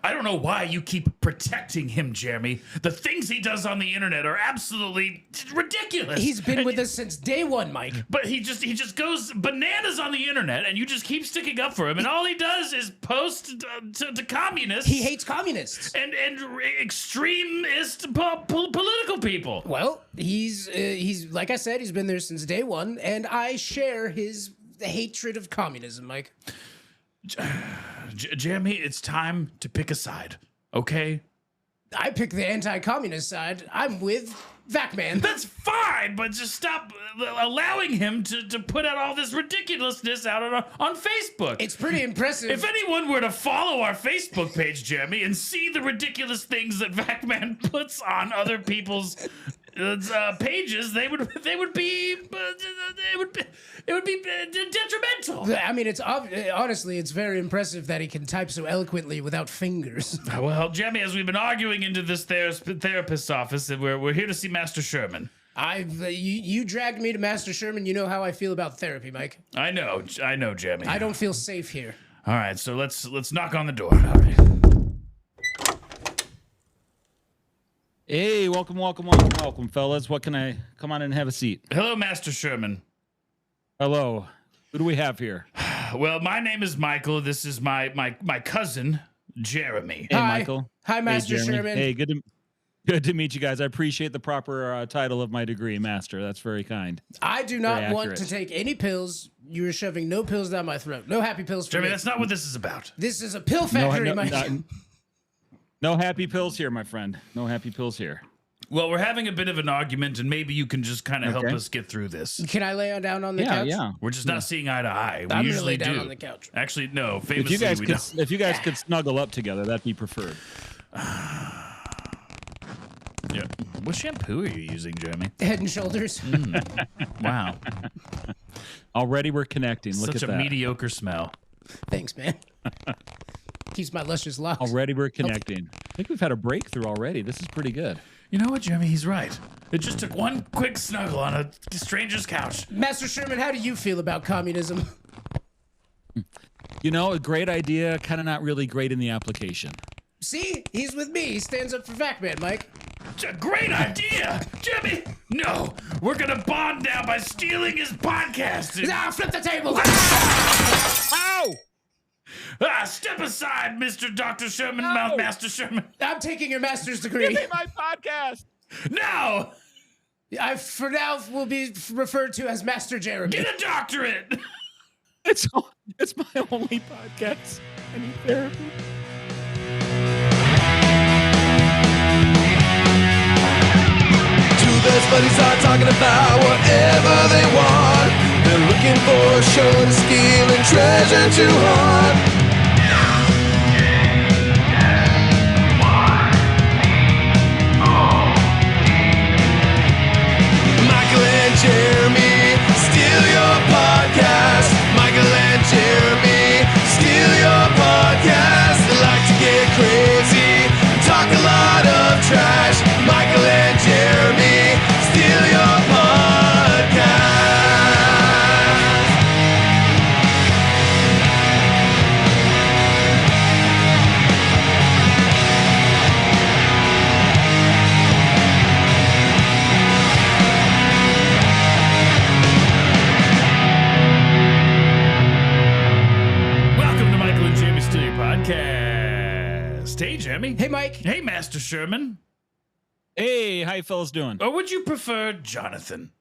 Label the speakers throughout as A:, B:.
A: I don't know why you keep protecting him, Jeremy. The things he does on the internet are absolutely ridiculous.
B: He's been with us since day one, Mike.
A: But he just goes bananas on the internet, and you just keep sticking up for him. And all he does is post to communists.
B: He hates communists
A: and extremist political people.
B: Well, he's like I said, he's been there since day one, and I share his hatred of communism, Mike.
A: Jeremy, it's time to pick a side, okay?
B: I pick the anti-communist side. I'm with Vacman.
A: That's fine, but just stop allowing him to put out all this ridiculousness out on Facebook.
B: It's pretty impressive.
A: If anyone were to follow our Facebook page, Jeremy, and see the ridiculous things that Vacman puts on other people's pages, it would be detrimental.
B: I mean, honestly, it's very impressive that he can type so eloquently without fingers.
A: Well, Jeremy, as we've been arguing into this therapist's office, and we're here to see Master Sherman.
B: You dragged me to Master Sherman. You know how I feel about therapy, Mike.
A: I know, Jeremy.
B: I don't feel safe here.
A: All right, so let's knock on the door. All right.
C: Hey, welcome, fellas. What can I come on and have a seat?
A: Hello, Master Sherman.
C: Hello. Who do we have here?
A: Well, my name is Michael. This is my cousin, Jeremy.
C: Hey,
B: Hi.
C: Michael.
B: Hi, Master Sherman.
C: Hey, good to meet you guys. I appreciate the proper title of my degree, Master. That's very kind.
B: I do not want to take any pills. You are shoving no pills down my throat. No happy pills for
A: Jeremy,
B: me.
A: that's not what this is about.
B: This is a pill factory, Mike.
C: No happy pills here, my friend. No happy pills here.
A: Well, we're having a bit of an argument, and maybe you can just kind of help us get through this.
B: Can I lay down on the couch?
C: Yeah.
A: We're just not seeing eye to eye. We
B: I'm
A: usually
B: gonna lay down
A: do.
B: on the couch.
A: Actually, no. Famously,
C: if you guys could snuggle up together, that'd be preferred.
A: Yeah. What shampoo are you using, Jeremy?
B: Head and Shoulders.
A: Wow.
C: Already we're connecting. Look at
A: Such
C: that.
A: a mediocre smell.
B: Thanks, man. Keeps my luscious locks.
C: Already we're connecting. I think we've had a breakthrough already. This is pretty good.
A: You know what, Jeremy? He's right. It just took one quick snuggle on a stranger's couch.
B: Master Sherman, how do you feel about communism?
C: You know, a great idea, kind of not really great in the application.
B: See? He's with me. He stands up for Vacman, Mike.
A: It's a great idea, Jeremy. No, we're gonna bond now by stealing his podcast.
B: Flip the table.
C: Ow!
A: Step aside, Mr. Dr. Sherman, Master Sherman.
B: I'm taking your master's degree.
C: Give me my podcast.
A: No!
B: I, for now, will be referred to as Master Jeremy.
A: Get a doctorate!
C: It's my only podcast. I need therapy.
D: Two best buddies are talking about whatever they want. They're looking for a show to steal and treasure to haunt. Michael and Jeremy steal your podcast. Michael and Jeremy steal your podcast. They like to get crazy, talk a lot of trash. Michael and Jeremy steal your podcast.
A: Welcome to Michael and Jeremy Steal Your Podcast. Hey, Jeremy.
B: Hey, Mike.
A: Hey, Master Sherman.
C: Hey, how you fellas doing?
A: Or would you prefer Jonathan?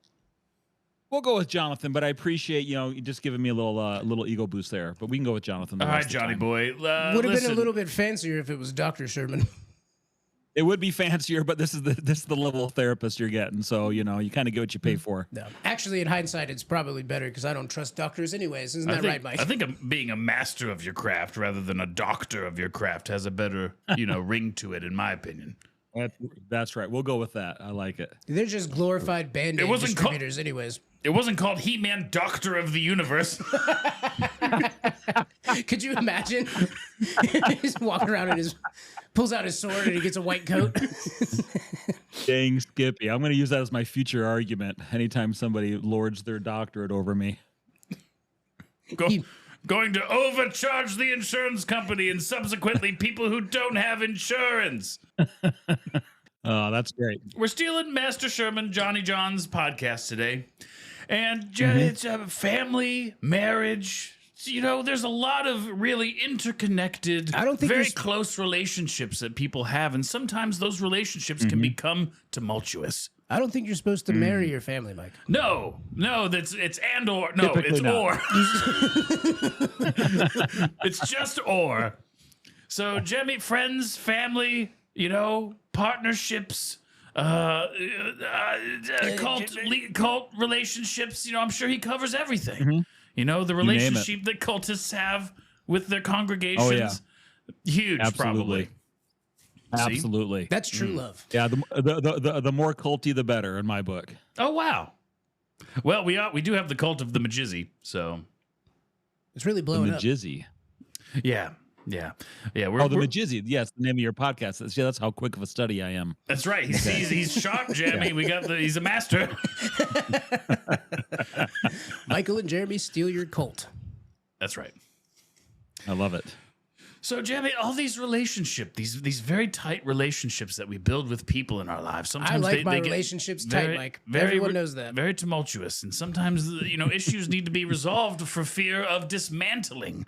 C: We'll go with Jonathan, but I appreciate, you just giving me a little ego boost there. But we can go with Jonathan.
A: All right, Johnny boy.
B: Would have been a little bit fancier if it was Dr. Sherman.
C: It would be fancier, but this is the level of therapist you're getting. So, you kind of get what you pay for.
B: No. Actually, in hindsight, it's probably better because I don't trust doctors anyways. Isn't that right, Mike?
A: I think being a master of your craft rather than a doctor of your craft has a better, ring to it, in my opinion.
C: That's right. We'll go with that. I like it.
B: They're just glorified Band-Aid distributors anyways.
A: It wasn't called He-Man Doctor of the Universe.
B: Could you imagine? He's walking around and pulls out his sword and he gets a white coat.
C: Dang, Skippy. I'm going to use that as my future argument anytime somebody lords their doctorate over me.
A: going to overcharge the insurance company and subsequently people who don't have insurance.
C: Oh, that's great.
A: We're stealing Master Sherman, Johnny John's podcast today. And it's family, marriage. You know, there's a lot of really interconnected,
B: I don't think
A: very
B: you're
A: close relationships that people have. And sometimes those relationships can become tumultuous.
B: I don't think you're supposed to marry your family, Mike.
A: No, it's and or. No,
C: Typically
A: it's
C: not.
A: or. It's just or. So, Jimmy, friends, family, you know, partnerships, cult relationships. You know, I'm sure he covers everything. You know, the relationship that cultists have with their congregations.
C: Oh, yeah.
A: Huge, probably.
C: Absolutely.
B: That's true love.
C: Yeah, the more culty, the better in my book.
A: Oh, wow. Well, we do have the cult of the Majizzy, so.
B: It's really
C: The
B: blowing up.
C: Majizzy.
A: Yeah.
C: The Majizzy. Yes, the name of your podcast. That's how quick of a study I am.
A: That's right. He's sharp, Jeremy. He's a master.
B: Michael and Jeremy steal your cult.
A: That's right.
C: I love it.
A: So, Jeremy, all these relationships, these very tight relationships that we build with people in our lives. Sometimes
B: I like my
A: they get
B: relationships tight, Mike.
A: Very,
B: Everyone knows that.
A: Very tumultuous, and sometimes issues need to be resolved for fear of dismantling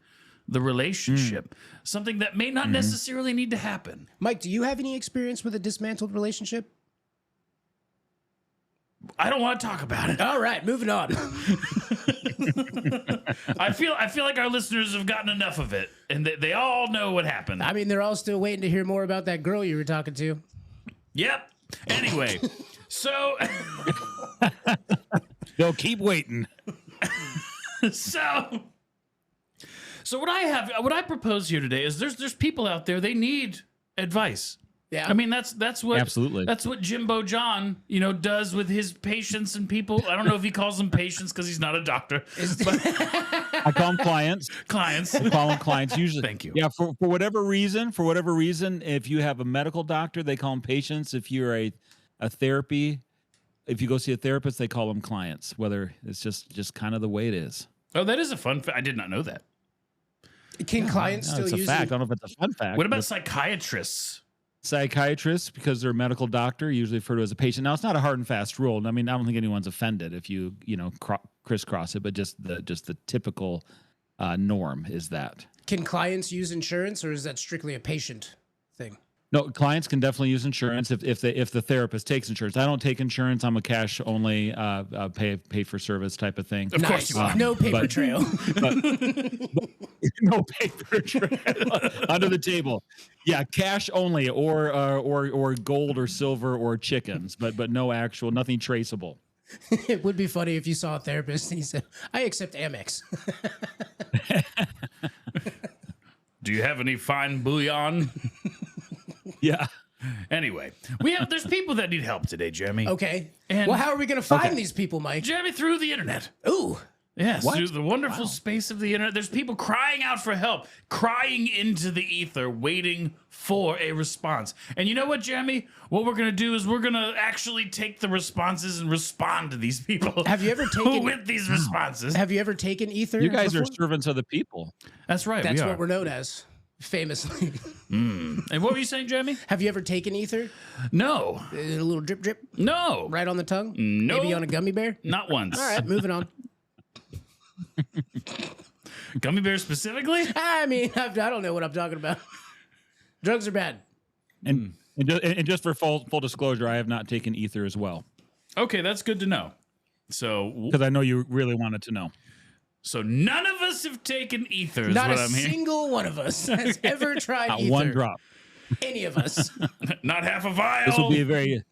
A: the relationship. Something that may not necessarily need to happen.
B: Mike, do you have any experience with a dismantled relationship?
A: I don't want to talk about it.
B: All right, moving on.
A: I feel like our listeners have gotten enough of it, and they all know what happened.
B: I mean, they're all still waiting to hear more about that girl you were talking to.
A: Yep. Anyway, so
C: They'll keep waiting.
A: so what I propose here today is there's people out there, they need advice.
B: Yeah.
A: I mean, that's what
C: Absolutely.
A: that's what Jimbo John, does with his patients and people. I don't know if he calls them patients because he's not a doctor, but
C: I call them clients.
A: clients.
C: I call them clients usually.
A: Thank you.
C: Yeah, for whatever reason, if you have a medical doctor, they call them patients. If you're a therapy, if you go see a therapist, they call them clients. Whether it's just kind of the way it is.
A: Oh, that is a fun fact. I did not know that.
B: Can clients
C: No,
B: still
C: it's a
B: use
C: fact. I
B: it?
C: don't know if it's a fun fact.
A: What about
C: but
A: psychiatrists?
C: psychiatrists, because they're a medical doctor, usually referred to as a patient. Now, it's not a hard and fast rule. I mean, I don't think anyone's offended if you crisscross it, but just the typical norm is that.
B: Can clients use insurance, or is that strictly a patient thing?
C: No, clients can definitely use insurance if the therapist takes insurance. I don't take insurance. I'm a cash only pay for service type of thing.
A: Of course you are.
B: No paper trail.
C: No paper trail under the table. Yeah, cash only, or gold or silver or chickens, but no actual, nothing traceable.
B: It would be funny if you saw a therapist and he said, "I accept Amex."
A: Do you have any fine bouillon?
C: Yeah.
A: Anyway, there's people that need help today, Jeremy.
B: Okay.
A: And-
B: Well, how are we going to find these people, Mike?
A: Jeremy, through the internet.
B: Ooh.
A: Yes,
C: What?
A: through the wonderful space of the internet. There's people crying out for help, crying into the ether, waiting for a response. And you know what, Jeremy? What we're going to do is we're going to actually take the responses and respond to these people.
B: Have you ever taken-
A: with these responses?
B: Have you ever taken ether?
C: You guys are
B: before?
C: servants of the people.
A: That's right.
B: That's
A: we are.
B: what we're known as, famously.
A: And what were you saying, Jeremy?
B: Have you ever taken ether?
A: No.
B: A little drip, drip,
A: No.
B: right on the tongue?
A: No.
B: Maybe on a gummy bear?
A: Not once.
B: All right, moving on.
A: Gummy bears specifically?
B: I mean, I don't know what I'm talking about. Drugs are bad.
C: And just for full disclosure, I have not taken ether as well,
A: Okay, that's good to know. So
C: because I know you really wanted to know.
A: none of us have taken ether is
B: Not
A: what
B: a
A: I'm hearing.
B: single one of us has ever tried
C: Not
B: ether.
C: one drop.
B: Any of us.
A: Not half a vial.
C: This will be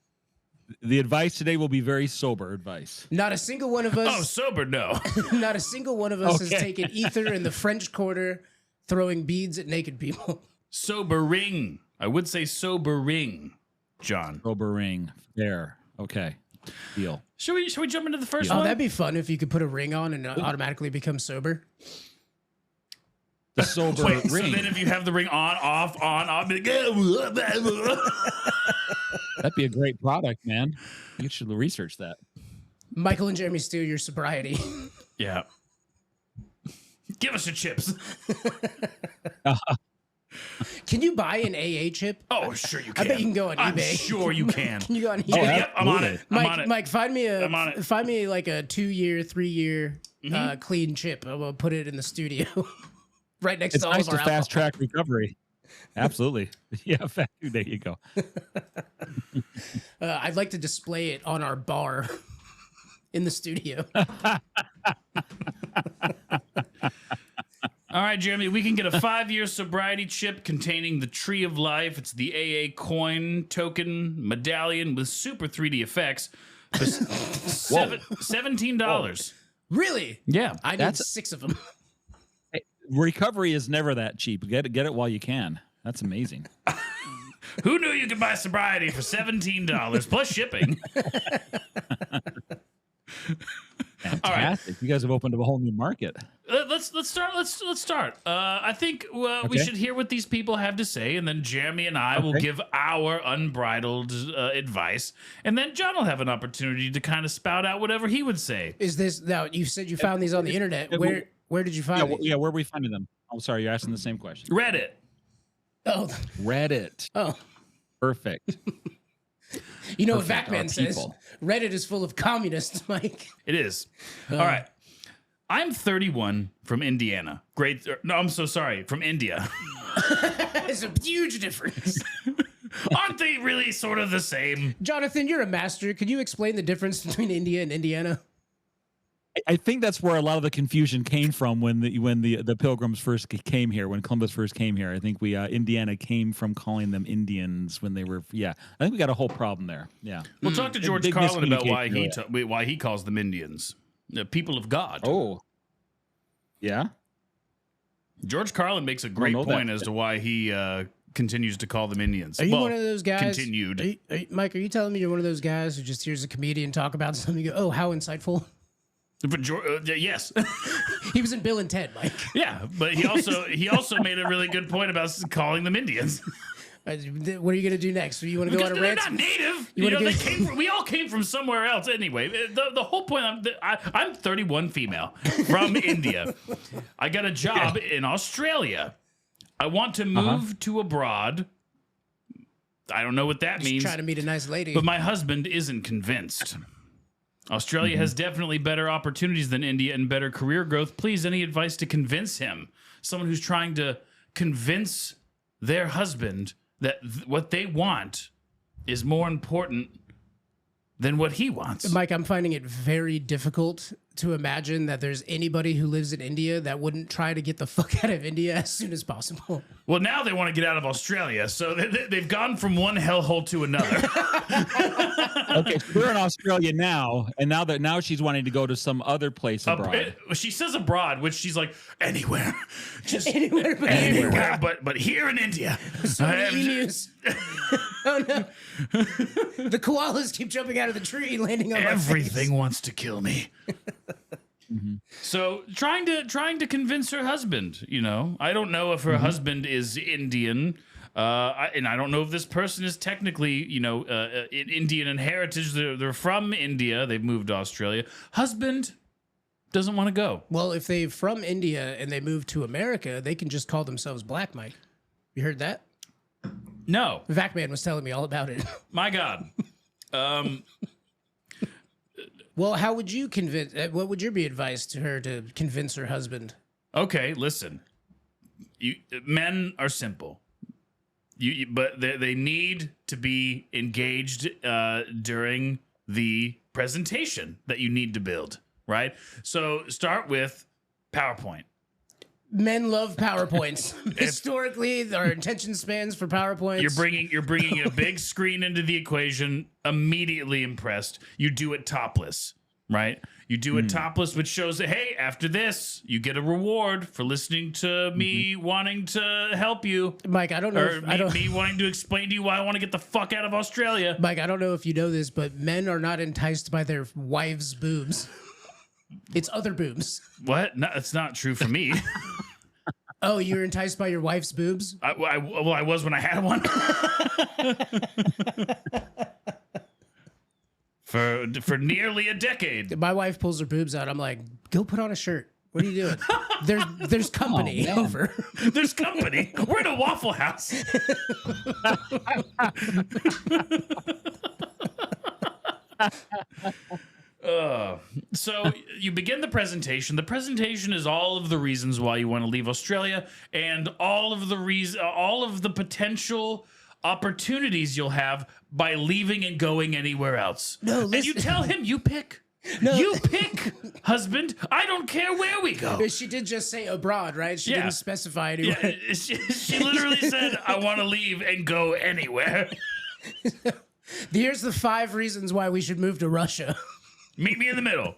C: the advice today will be very sober advice.
B: Not a single one of
A: Oh,
B: us.
A: sober, no.
B: Not a single one of us has
C: Okay.
B: taken ether in the French Quarter, throwing beads at naked people.
A: Sobering. I would say sobering, John.
C: Sober ring. There. Okay. Deal.
A: Should we jump into the first
B: Oh,
A: one?
B: that'd be fun if you could put a ring on and automatically become sober.
C: The sober
A: Wait, so
C: ring.
A: then if you have the ring on, off, be like,
C: That'd be a great product, man. You should research that.
B: Michael and Jeremy steal your sobriety.
A: yeah. Give us your chips.
B: Can you buy an AA chip?
A: Oh, sure you
B: I
A: can.
B: bet you can go on
A: I'm
B: eBay.
A: sure you can.
B: Can you go on eBay?
A: Oh, yep, I'm on it. I'm on it.
B: Mike, find me
A: I'm on it.
B: like a 2-year, 3-year clean chip. I'm gonna put it in the studio, right next
C: It's
B: to all
C: nice
B: of our
C: to fast
B: alcohol.
C: track recovery. Absolutely. Yeah, there you go.
B: I'd like to display it on our bar in the studio.
A: All right, Jeremy, we can get a 5-year sobriety chip containing the Tree of Life. It's the AA coin token medallion with super 3D effects for $17.
B: Really?
A: Yeah.
B: I need
C: That's-
B: 6 of them.
C: Recovery is never that cheap. Get it while you can. That's amazing.
A: Who knew you could buy sobriety for $17 plus shipping?
C: Fantastic. You guys have opened up a whole new market.
A: Let's start. I think we should hear what these people have to say, and then Jeremy and I will give our unbridled advice, and then John will have an opportunity to kind of spout out whatever he would say.
B: Is this now? You said you found these on the internet. Where did you find these?
C: Where are we finding them? I'm sorry, you're asking the same question.
A: Reddit.
B: Oh,
C: Reddit.
B: oh.
C: Perfect.
B: You know what
C: Perfect, our
B: Vacman says?
C: people.
B: Reddit is full of communists, Mike.
A: It is. All right. I'm 31 from Indiana. I'm so sorry, from India.
B: It's a huge difference.
A: Aren't they really sort of the same?
B: Jonathan, you're a master. Could you explain the difference between India and Indiana?
C: I think that's where a lot of the confusion came from when the Pilgrims first came here, when Columbus first came here. I think Indiana came from calling them Indians when they were. Yeah, I think we got a whole problem there. Yeah.
A: We'll talk to George
C: Big
A: Carlin about
C: miscommunication,
A: why he calls them Indians, the people of God.
C: Oh. Yeah.
A: George Carlin makes a great
C: know
A: point
C: that.
A: as to why he continues to call them Indians.
B: Are you one of those guys?
A: Continued.
B: Mike, are you telling me you're one of those guys who just hears a comedian talk about something and you go, oh, how insightful?
A: But yes,
B: He was in Bill and Ted, Mike.
A: yeah, but he also made a really good point about calling them Indians.
B: What are you going to do next? You want to go
A: Because
B: on a
A: they're
B: rant?
A: not native.
B: You wanna
A: We all came from somewhere else anyway. The whole point. I'm 31 female from India. I got a job in Australia. I want to move to abroad. I don't know what that means.
B: Trying to meet a nice lady.
A: But my husband isn't convinced. Australia has definitely better opportunities than India and better career growth. Please, any advice to convince him? Someone who's trying to convince their husband that what they want is more important than what he wants.
B: Mike, I'm finding it very difficult to imagine that there's anybody who lives in India that wouldn't try to get the fuck out of India as soon as possible.
A: Well, now they want to get out of Australia, so they've gone from one hellhole to another.
C: Okay, so we're in Australia now, and now she's wanting to go to some other place abroad.
A: She says abroad, which she's like anywhere, just
B: Anywhere but
A: anywhere, but here in India.
B: So many emus. Oh no. The koalas keep jumping out of the tree, landing on
A: Everything wants to kill me. So trying to convince her husband, I don't know if her husband is Indian, and I don't know if this person is technically, Indian in heritage. They're from India. They've moved to Australia. Husband doesn't want to go.
B: Well, if they're from India and they move to America, they can just call themselves Black, Mike. You heard that?
A: No,
B: Vacman was telling me all about it.
A: my God.
B: Well, how would you convince? What would your be advice to her to convince her husband?
A: Okay, listen. Men are simple. But they need to be engaged during the presentation that you need to build, right? So start with PowerPoint.
B: Men love PowerPoints. Historically, our attention spans for PowerPoints.
A: You're bringing a big screen into the equation. Immediately impressed. You do it topless, right? You do it topless, which shows that hey, after this, you get a reward for listening to me wanting to help you.
B: Mike, I don't know.
A: Or me wanting to explain to you why I want to get the fuck out of Australia.
B: Mike, I don't know if you know this, but men are not enticed by their wives' boobs. It's other boobs.
A: What? No, that's not true for me.
B: Oh, you're enticed by your wife's boobs?
A: I was when I had one. For nearly a decade.
B: My wife pulls her boobs out. I'm like, go put on a shirt. What are you doing? There's company
C: man.
B: over.
A: There's company. We're in a Waffle House. So you begin the presentation. The presentation is all of the reasons why you want to leave Australia and all of the potential opportunities you'll have by leaving and going anywhere else.
B: No,
A: and you tell him, you pick.
B: No.
A: You pick, husband. I don't care where we go.
B: She did just say abroad, right? She
A: Yeah.
B: didn't specify anywhere.
A: Yeah, she literally said, I want to leave and go anywhere.
B: Here's the 5 reasons why we should move to Russia.
A: Meet me in the middle.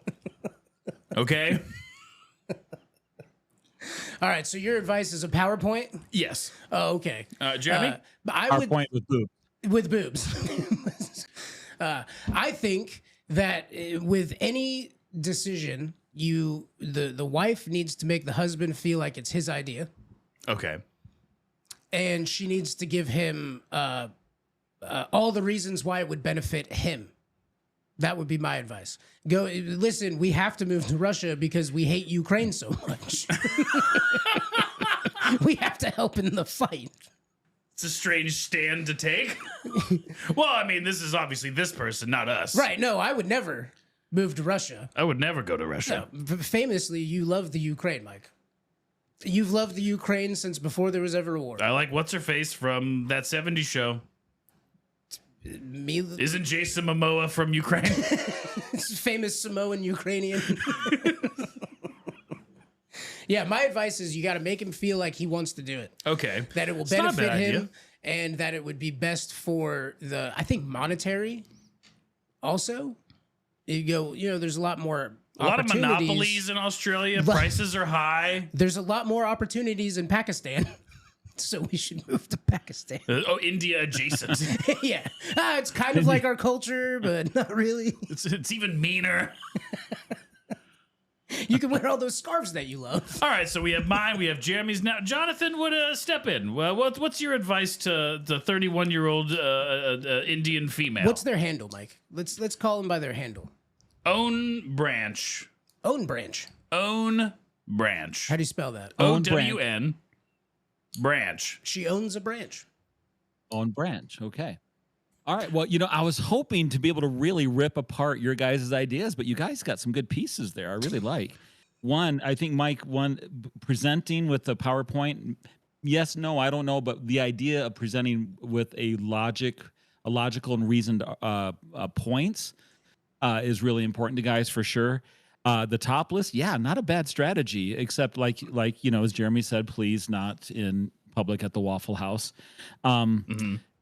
A: Okay?
B: All right, so your advice is a PowerPoint?
A: Yes.
B: Oh, okay.
A: Jeremy?
B: But I
C: Our
B: would
C: point with boob.
B: with boobs. I think that with any decision, the wife needs to make the husband feel like it's his idea,
A: Okay.
B: and she needs to give him all the reasons why it would benefit him. That would be my advice. Go listen. We have to move to Russia because we hate Ukraine so much. We have to help in the fight.
A: It's a strange stand to take. Well, I mean, this is obviously this person, not us.
B: Right? No, I would never move to Russia.
A: I would never go to Russia.
B: Famously, you love the Ukraine, Mike. You've loved the Ukraine since before there was ever a war.
A: I like what's her face from that 70s show.
B: Me,
A: Isn't Jason Momoa from Ukraine?
B: famous Samoan Ukrainian. Yeah, my advice is you got to make him feel like he wants to do it.
A: Okay.
B: That it will
A: It's not a
B: benefit
A: bad
B: him,
A: idea.
B: and that it would be best for I think monetary. Also, there's a lot more.
A: A lot of
B: opportunities.
A: monopolies in Australia. Prices are high.
B: There's a lot more opportunities in Pakistan. So we should move to Pakistan.
A: India adjacent.
B: Yeah. It's kind of like our culture, but not really.
A: It's even meaner.
B: You can wear all those scarves that you love.
A: All right, so we have mine, we have Jeremy's now. Jonathan would step in. Well, what's your advice to the 31-year-old Indian female?
B: What's their handle, Mike? Let's call them by their handle.
A: Own branch?
B: Own branch.
A: Own branch.
B: How do you spell that?
C: Own branch.
A: OWN branch.
B: She owns a branch.
C: Own branch. Okay. All right. Well, I was hoping to be able to really rip apart your guys' ideas, but you guys got some good pieces there. I really like one. I think Mike, presenting with the PowerPoint. Yes, no, I don't know, but the idea of presenting with a logical and reasoned points is really important to guys for sure. The top list, yeah, not a bad strategy, except like as Jeremy said, please not in public at the Waffle House.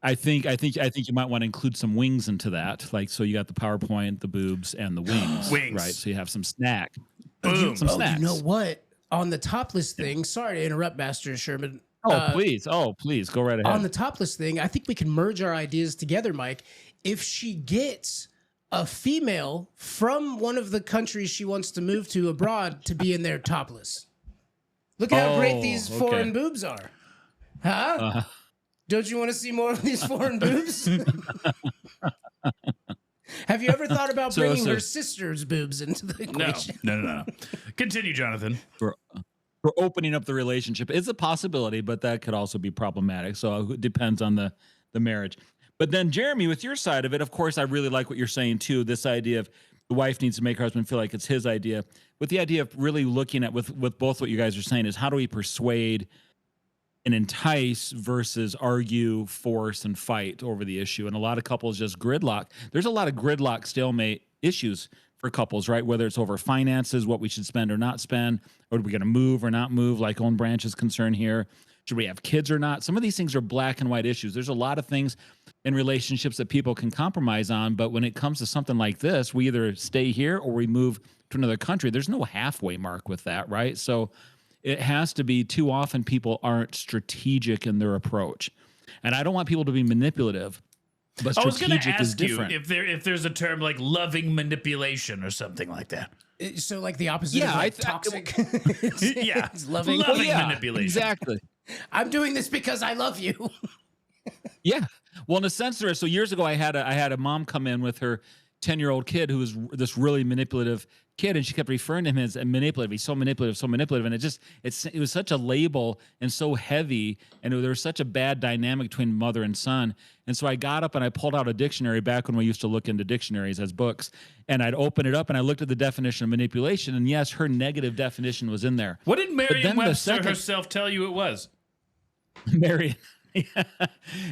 C: I think you might want to include some wings into that. Like, so you got the PowerPoint, the boobs, and the wings.
A: Wings.
C: Right? So you have some snack.
A: Boom.
C: Some snacks.
B: You know what? On the top list thing, sorry to interrupt, Master Sherman.
C: Please go right ahead.
B: On the top list thing, I think we can merge our ideas together, Mike. If she gets a female from one of the countries she wants to move to abroad to be in their topless. Look at how great these foreign boobs are. Huh? Don't you want to see more of these foreign boobs? Have you ever thought about bringing her sister's boobs into the equation?
A: No. Continue, Jonathan.
C: For opening up the relationship. It's a possibility, but that could also be problematic. So it depends on the marriage. But then, Jeremy, with your side of it, of course, I really like what you're saying, too. This idea of the wife needs to make her husband feel like it's his idea. With the idea of really looking at, with both what you guys are saying, is how do we persuade and entice versus argue, force, and fight over the issue? And a lot of couples just gridlock. There's a lot of gridlock, stalemate issues for couples, right? Whether it's over finances, what we should spend or not spend, or are we going to move or not move, like Own Branch is concerned here. Should we have kids or not? Some of these things are black and white issues. There's a lot of things in relationships that people can compromise on, but when it comes to something like this, we either stay here or we move to another country. There's no halfway mark with that, right? So it has to be, too often people aren't strategic in their approach. And I don't want people to be manipulative, but
A: I was going to
C: strategic is
A: ask you
C: different.
A: if there's a term like loving manipulation or something like that.
B: So like the opposite of toxic.
A: Yeah.
B: It's loving.
A: Manipulation.
C: Exactly.
B: I'm doing this because I love you.
C: Yeah. Well, in a sense, there is. So years ago, I had a mom come in with her 10-year-old kid who was this really manipulative kid, and she kept referring to him as a manipulative. He's so manipulative, so manipulative, and it was such a label and so heavy, and there was such a bad dynamic between mother and son. And so I got up and I pulled out a dictionary back when we used to look into dictionaries as books, and I'd open it up and I looked at the definition of manipulation, and yes, her negative definition was in there.
A: What did Merriam-Webster
C: the
A: herself tell you it was?
C: Marion.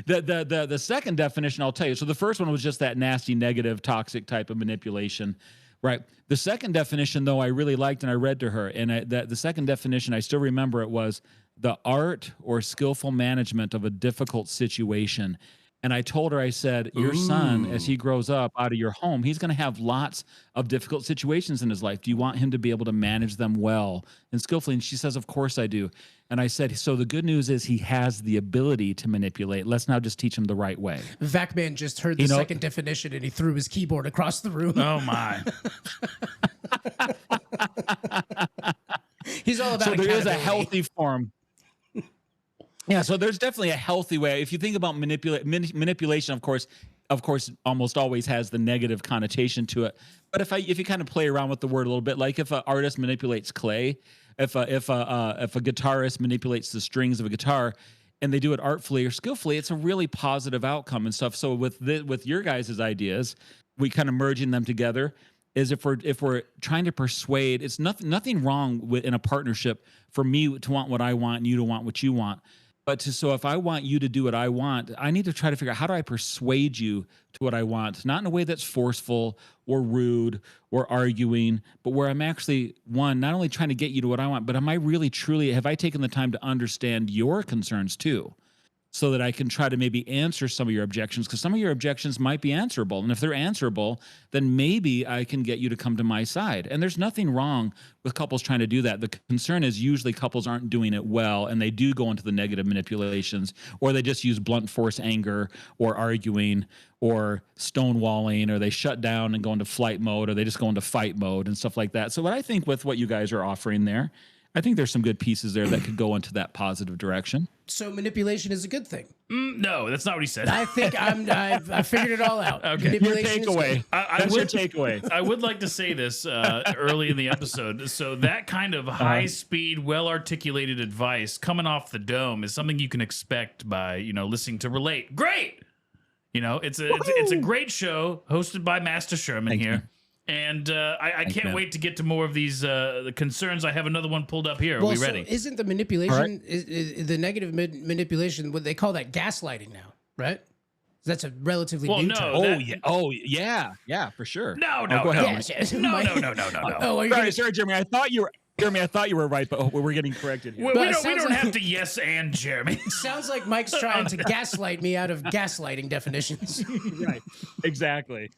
C: The second definition I'll tell you. So the first one was just that nasty, negative, toxic type of manipulation, right? The second definition, though, I really liked and I read to her. And the second definition, I still remember it was the art or skillful management of a difficult situation. And I told her, I said, your son, as he grows up out of your home, he's going to have lots of difficult situations in his life. Do you want him to be able to manage them well and skillfully? And she says, of course I do. And I said, so the good news is he has the ability to manipulate. Let's now just teach him the right way.
B: Vacman just heard the second definition and he threw his keyboard across the room.
A: Oh, my.
B: He's all about
C: so there is a
B: accountability.
C: healthy form. Yeah, so there's definitely a healthy way. If you think about manipulation, of course, almost always has the negative connotation to it. But if you kind of play around with the word a little bit, like if an artist manipulates clay, if a guitarist manipulates the strings of a guitar, and they do it artfully or skillfully, it's a really positive outcome and stuff. So with your guys' ideas, we kind of merging them together is if we're trying to persuade, it's nothing wrong in a partnership for me to want what I want and you to want what you want. But so if I want you to do what I want, I need to try to figure out how do I persuade you to what I want, not in a way that's forceful or rude or arguing, but where I'm actually, one, not only trying to get you to what I want, but am I really truly, have I taken the time to understand your concerns too? So that I can try to maybe answer some of your objections, because some of your objections might be answerable. And if they're answerable, then maybe I can get you to come to my side. And there's nothing wrong with couples trying to do that. The concern is usually couples aren't doing it well, and they do go into the negative manipulations, or they just use blunt force anger or arguing or stonewalling, or they shut down and go into flight mode, or they just go into fight mode and stuff like that. So what I think with what you guys are offering there, I think there's some good pieces there that could go into that positive direction.
B: So manipulation is a good thing.
A: No, that's not what he said.
B: I think I figured it all out.
A: Okay.
C: Your
B: Manipulation is
C: takeaway.
B: good.
C: That's your takeaway.
A: I would like to say this early in the episode. So that kind of high-speed, well-articulated advice coming off the dome is something you can expect by, listening to Relate. Great! It's a great show hosted by Master Sherman
C: Thank
A: here.
C: you.
A: And I can't wait to get to more of these the concerns. I have another one pulled up here. Are
B: Well,
A: we
B: so
A: ready?
B: isn't the manipulation, is the negative manipulation, what they call that gaslighting now, right? That's a relatively new term.
C: Yeah, for sure.
A: No,
C: go ahead.
B: Yes.
A: No.
B: Oh, are you gonna,
C: Sorry, Jeremy. I thought you were right, but we're getting corrected here.
A: We
B: Well, it
A: don't
B: sounds like-
A: have to yes and Jeremy.
B: sounds like Mike's trying to gaslight me out of gaslighting definitions.
C: Right. Exactly.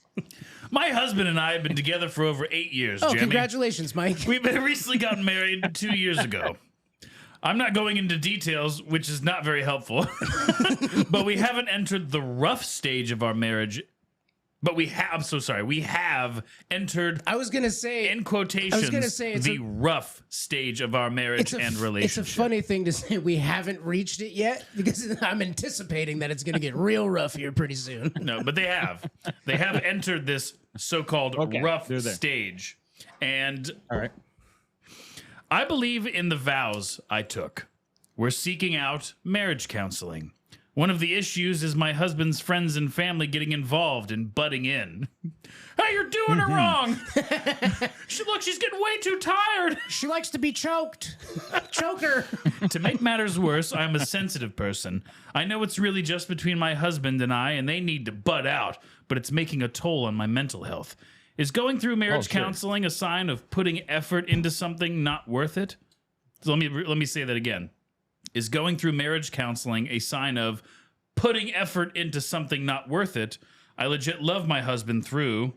A: My husband and I have been together for over 8 years,
B: Oh,
A: Jeremy.
B: congratulations, Mike.
A: We've recently gotten married 2 years ago. I'm not going into details, which is not very helpful, but we haven't entered the rough stage of our marriage. But we have, I'm so sorry, we have entered,
B: I was going to say,
A: in quotations,
B: it's
A: the rough stage of our marriage and relationship.
B: It's a funny thing to say we haven't reached it yet, because I'm anticipating that it's going to get real rough here pretty soon.
A: No, but they have. They have entered this so-called rough
C: they're there.
A: stage. And
C: All right.
A: I believe in the vows I took. We're seeking out marriage counseling. One of the issues is my husband's friends and family getting involved and butting in. Hey, you're doing it wrong. Look, she's getting way too tired.
B: She likes to be choked. Choke her.
A: To make matters worse, I'm a sensitive person. I know it's really just between my husband and I, and they need to butt out, but it's making a toll on my mental health. Is going through marriage counseling a sign of putting effort into something not worth it? So let me say that again. Is going through marriage counseling a sign of putting effort into something not worth it? I legit love my husband through.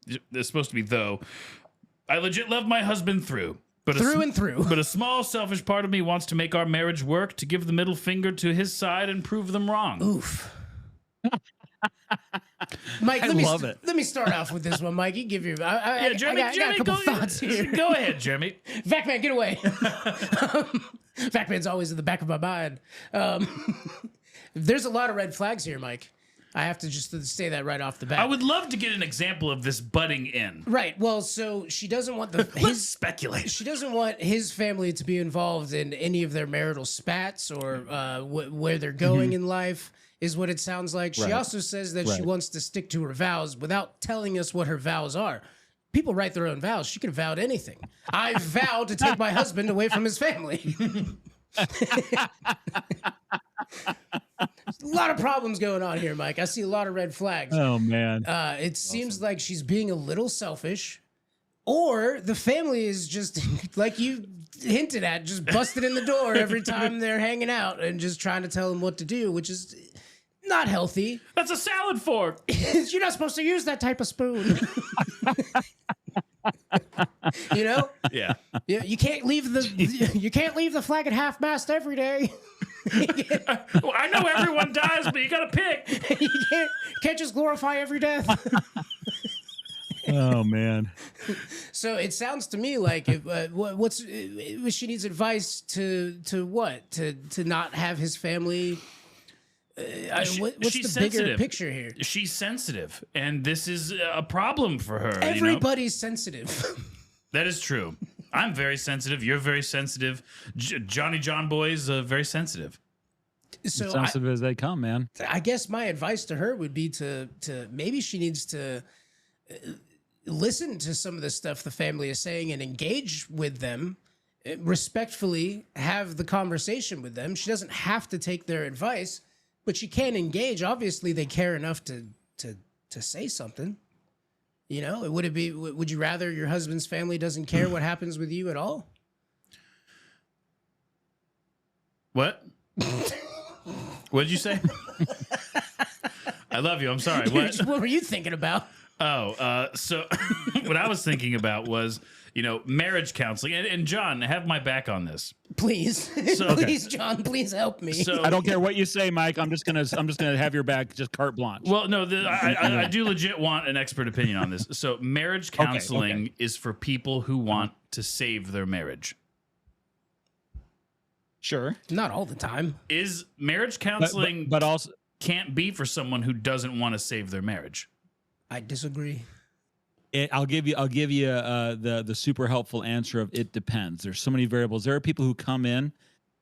A: It's supposed to be though. I legit love my husband through. But
B: Through and through.
A: But a small selfish part of me wants to make our marriage work, to give the middle finger to his side and prove them wrong.
B: Oof. Mike, let me start off with this one, Mike. You give your.
A: Jeremy,
B: I got a couple thoughts here.
A: Go ahead, Jeremy.
B: Vacman, get away. Vacman's always in the back of my mind. There's a lot of red flags here, Mike. I have to just say that right off the bat.
A: I would love to get an example of this butting in.
B: Right. Well, so she doesn't want
A: Let's speculate.
B: She doesn't want his family to be involved in any of their marital spats or where they're going in life, is what it sounds like. She also says that she wants to stick to her vows without telling us what her vows are. People write their own vows. She could have vowed anything. I vow to take my husband away from his family. A lot of problems going on here, Mike. I see a lot of red flags.
C: Oh man.
B: It seems like she's being a little selfish, or the family is just like you hinted at, just busted in the door every time they're hanging out and just trying to tell them what to do, which is not healthy.
A: That's a salad fork.
B: You're not supposed to use that type of spoon. You know?
A: Yeah.
B: You can't leave the flag at half mast every day.
A: Well, I know everyone dies, but you gotta pick.
B: You can't just glorify every death.
C: Oh man.
B: So it sounds to me like she needs advice to what? To not have his family. What's the bigger picture here?
A: She's sensitive, and this is a problem for her.
B: Everybody's sensitive.
A: That is true. I'm very sensitive. You're very sensitive. Johnny John Boy's very sensitive.
B: So
C: Sensitive as they come, man.
B: I guess my advice to her would be to maybe she needs to listen to some of the stuff the family is saying and engage with them, respectfully have the conversation with them. She doesn't have to take their advice, but she can engage. Obviously, they care enough to say something. You know, would you rather your husband's family doesn't care what happens with you at all?
A: What? What did you say? I love you. I'm sorry. What?
B: What were you thinking about?
A: So what I was thinking about was, marriage counseling. And John, have my back on this.
B: Please. Please, John, please help me.
A: So,
C: I don't care what you say, Mike. I'm just gonna have your back, just carte blanche.
A: Well, no, I do legit want an expert opinion on this. So marriage counseling is for people who want to save their marriage.
C: Sure.
B: Not all the time.
A: Is marriage counseling
C: but also
A: can't be for someone who doesn't want to save their marriage?
B: I disagree.
C: I'll give you the super helpful answer of it depends. There's so many variables. There are people who come in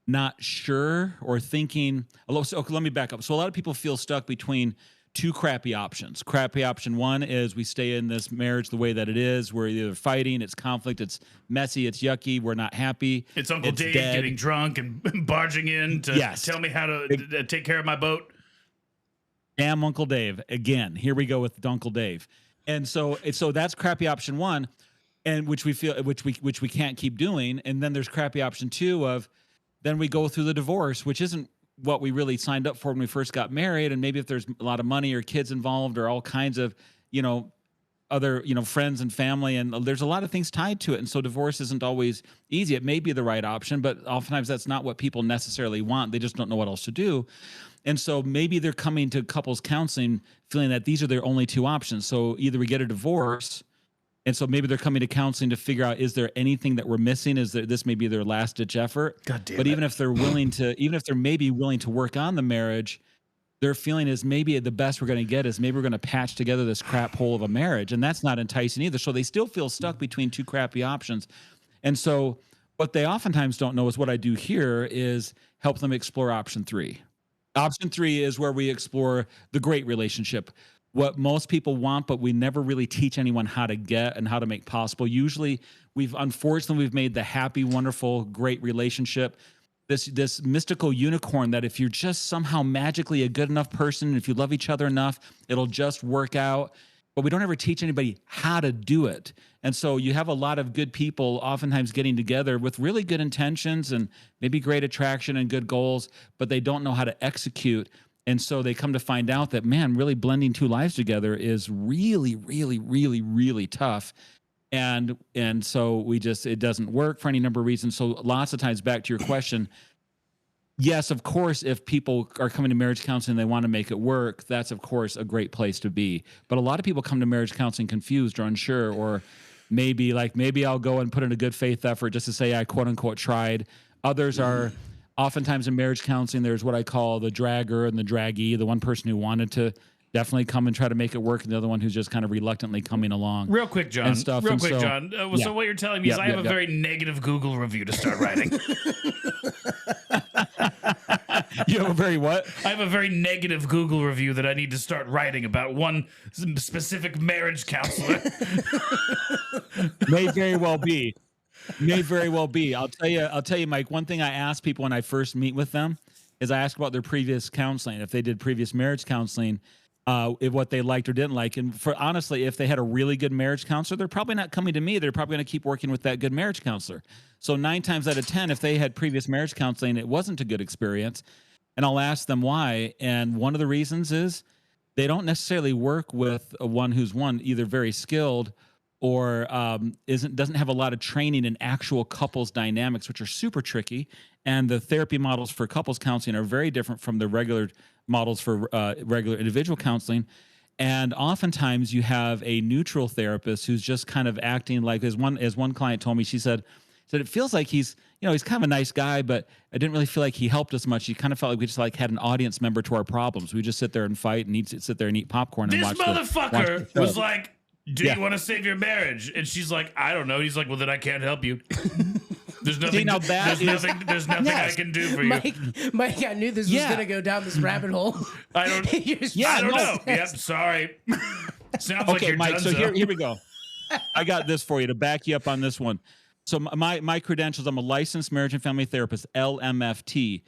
C: not sure or thinking. So let me back up. So a lot of people feel stuck between two crappy options. Crappy option one is we stay in this marriage the way that it is. We're either fighting, it's conflict, it's messy, it's yucky, we're not happy.
A: It's Uncle Dave
C: dead.
A: getting drunk and barging in to tell me how to take care of my boat.
C: Damn Uncle Dave. Again, here we go with Uncle Dave. And so that's crappy option one, and which we can't keep doing. And then there's crappy option two of then we go through the divorce, which isn't what we really signed up for when we first got married. And maybe if there's a lot of money or kids involved or all kinds of, other, friends and family, and there's a lot of things tied to it. And so divorce isn't always easy. It may be the right option, but oftentimes that's not what people necessarily want. They just don't know what else to do. And so maybe they're coming to couples counseling feeling that these are their only two options. So either we get a divorce, and so maybe they're coming to counseling to figure out, is there anything that we're missing? Is there, this may be their last ditch effort?
A: God damn
C: but
A: it.
C: even if they're maybe willing to work on the marriage, their feeling is maybe the best we're going to get is maybe we're going to patch together this crap hole of a marriage. And that's not enticing either. So they still feel stuck between two crappy options. And so what they oftentimes don't know is what I do here is help them explore option three. Option three is where we explore the great relationship, what most people want, but we never really teach anyone how to get and how to make possible. Usually we've made the happy, wonderful, great relationship this mystical unicorn that if you're just somehow magically a good enough person, if you love each other enough, it'll just work out. But we don't ever teach anybody how to do it. And so you have a lot of good people oftentimes getting together with really good intentions and maybe great attraction and good goals, but they don't know how to execute. And so they come to find out that, man, really blending two lives together is really, really, really, really tough. And so it doesn't work for any number of reasons. So lots of times, back to your question, yes, of course, if people are coming to marriage counseling and they want to make it work, that's, of course, a great place to be. But a lot of people come to marriage counseling confused or unsure, or maybe I'll go and put in a good faith effort just to say I quote unquote tried. Others are oftentimes in marriage counseling, there's what I call the dragger and the draggee, the one person who wanted to definitely come and try to make it work, and the other one who's just kind of reluctantly coming along.
A: Real quick, John.
C: And stuff.
A: Real
C: And
A: quick,
C: so-
A: John.
C: yeah.
A: So what you're telling me is
C: Yep,
A: I have
C: yep,
A: a
C: yep.
A: very negative Google review to start writing.
C: You have a very what?
A: I have a very negative Google review that I need to start writing about one specific marriage counselor.
C: May very well be. May very well be. I'll tell you, Mike, one thing I ask people when I first meet with them is I ask about their previous counseling, if they did previous marriage counseling, if what they liked or didn't like. And for honestly, if they had a really good marriage counselor, they're probably not coming to me. They're probably going to keep working with that good marriage counselor. So 9 times out of 10, if they had previous marriage counseling, it wasn't a good experience. And I'll ask them why. And one of the reasons is they don't necessarily work with one who's either very skilled or doesn't have a lot of training in actual couples dynamics, which are super tricky. And the therapy models for couples counseling are very different from the regular models for regular individual counseling. And oftentimes you have a neutral therapist who's just kind of acting like, as one client told me, she said it feels like he's kind of a nice guy, but I didn't really feel like he helped us much. He kind of felt like we just had an audience member to our problems. We just sit there and fight and sit there and eat popcorn and
A: This
C: watch
A: motherfucker
C: the show.
A: was like, do
C: Yeah.
A: you want to save your marriage? And she's like, I don't know. And he's like, well, then I can't help you. There's nothing.
C: now that
A: there's
C: is-
A: nothing. There's nothing
C: Yes.
A: I can do for you.
B: Mike, I knew this was
C: Yeah.
B: gonna go down this rabbit hole.
A: I don't.
B: You're just-
A: I don't
C: no.
A: know. Yep. Sorry. Sounds like
C: Okay,
A: you're
C: Mike.
A: done.
C: So here we go. I got this for you to back you up on this one. So my credentials: I'm a licensed marriage and family therapist, LMFT.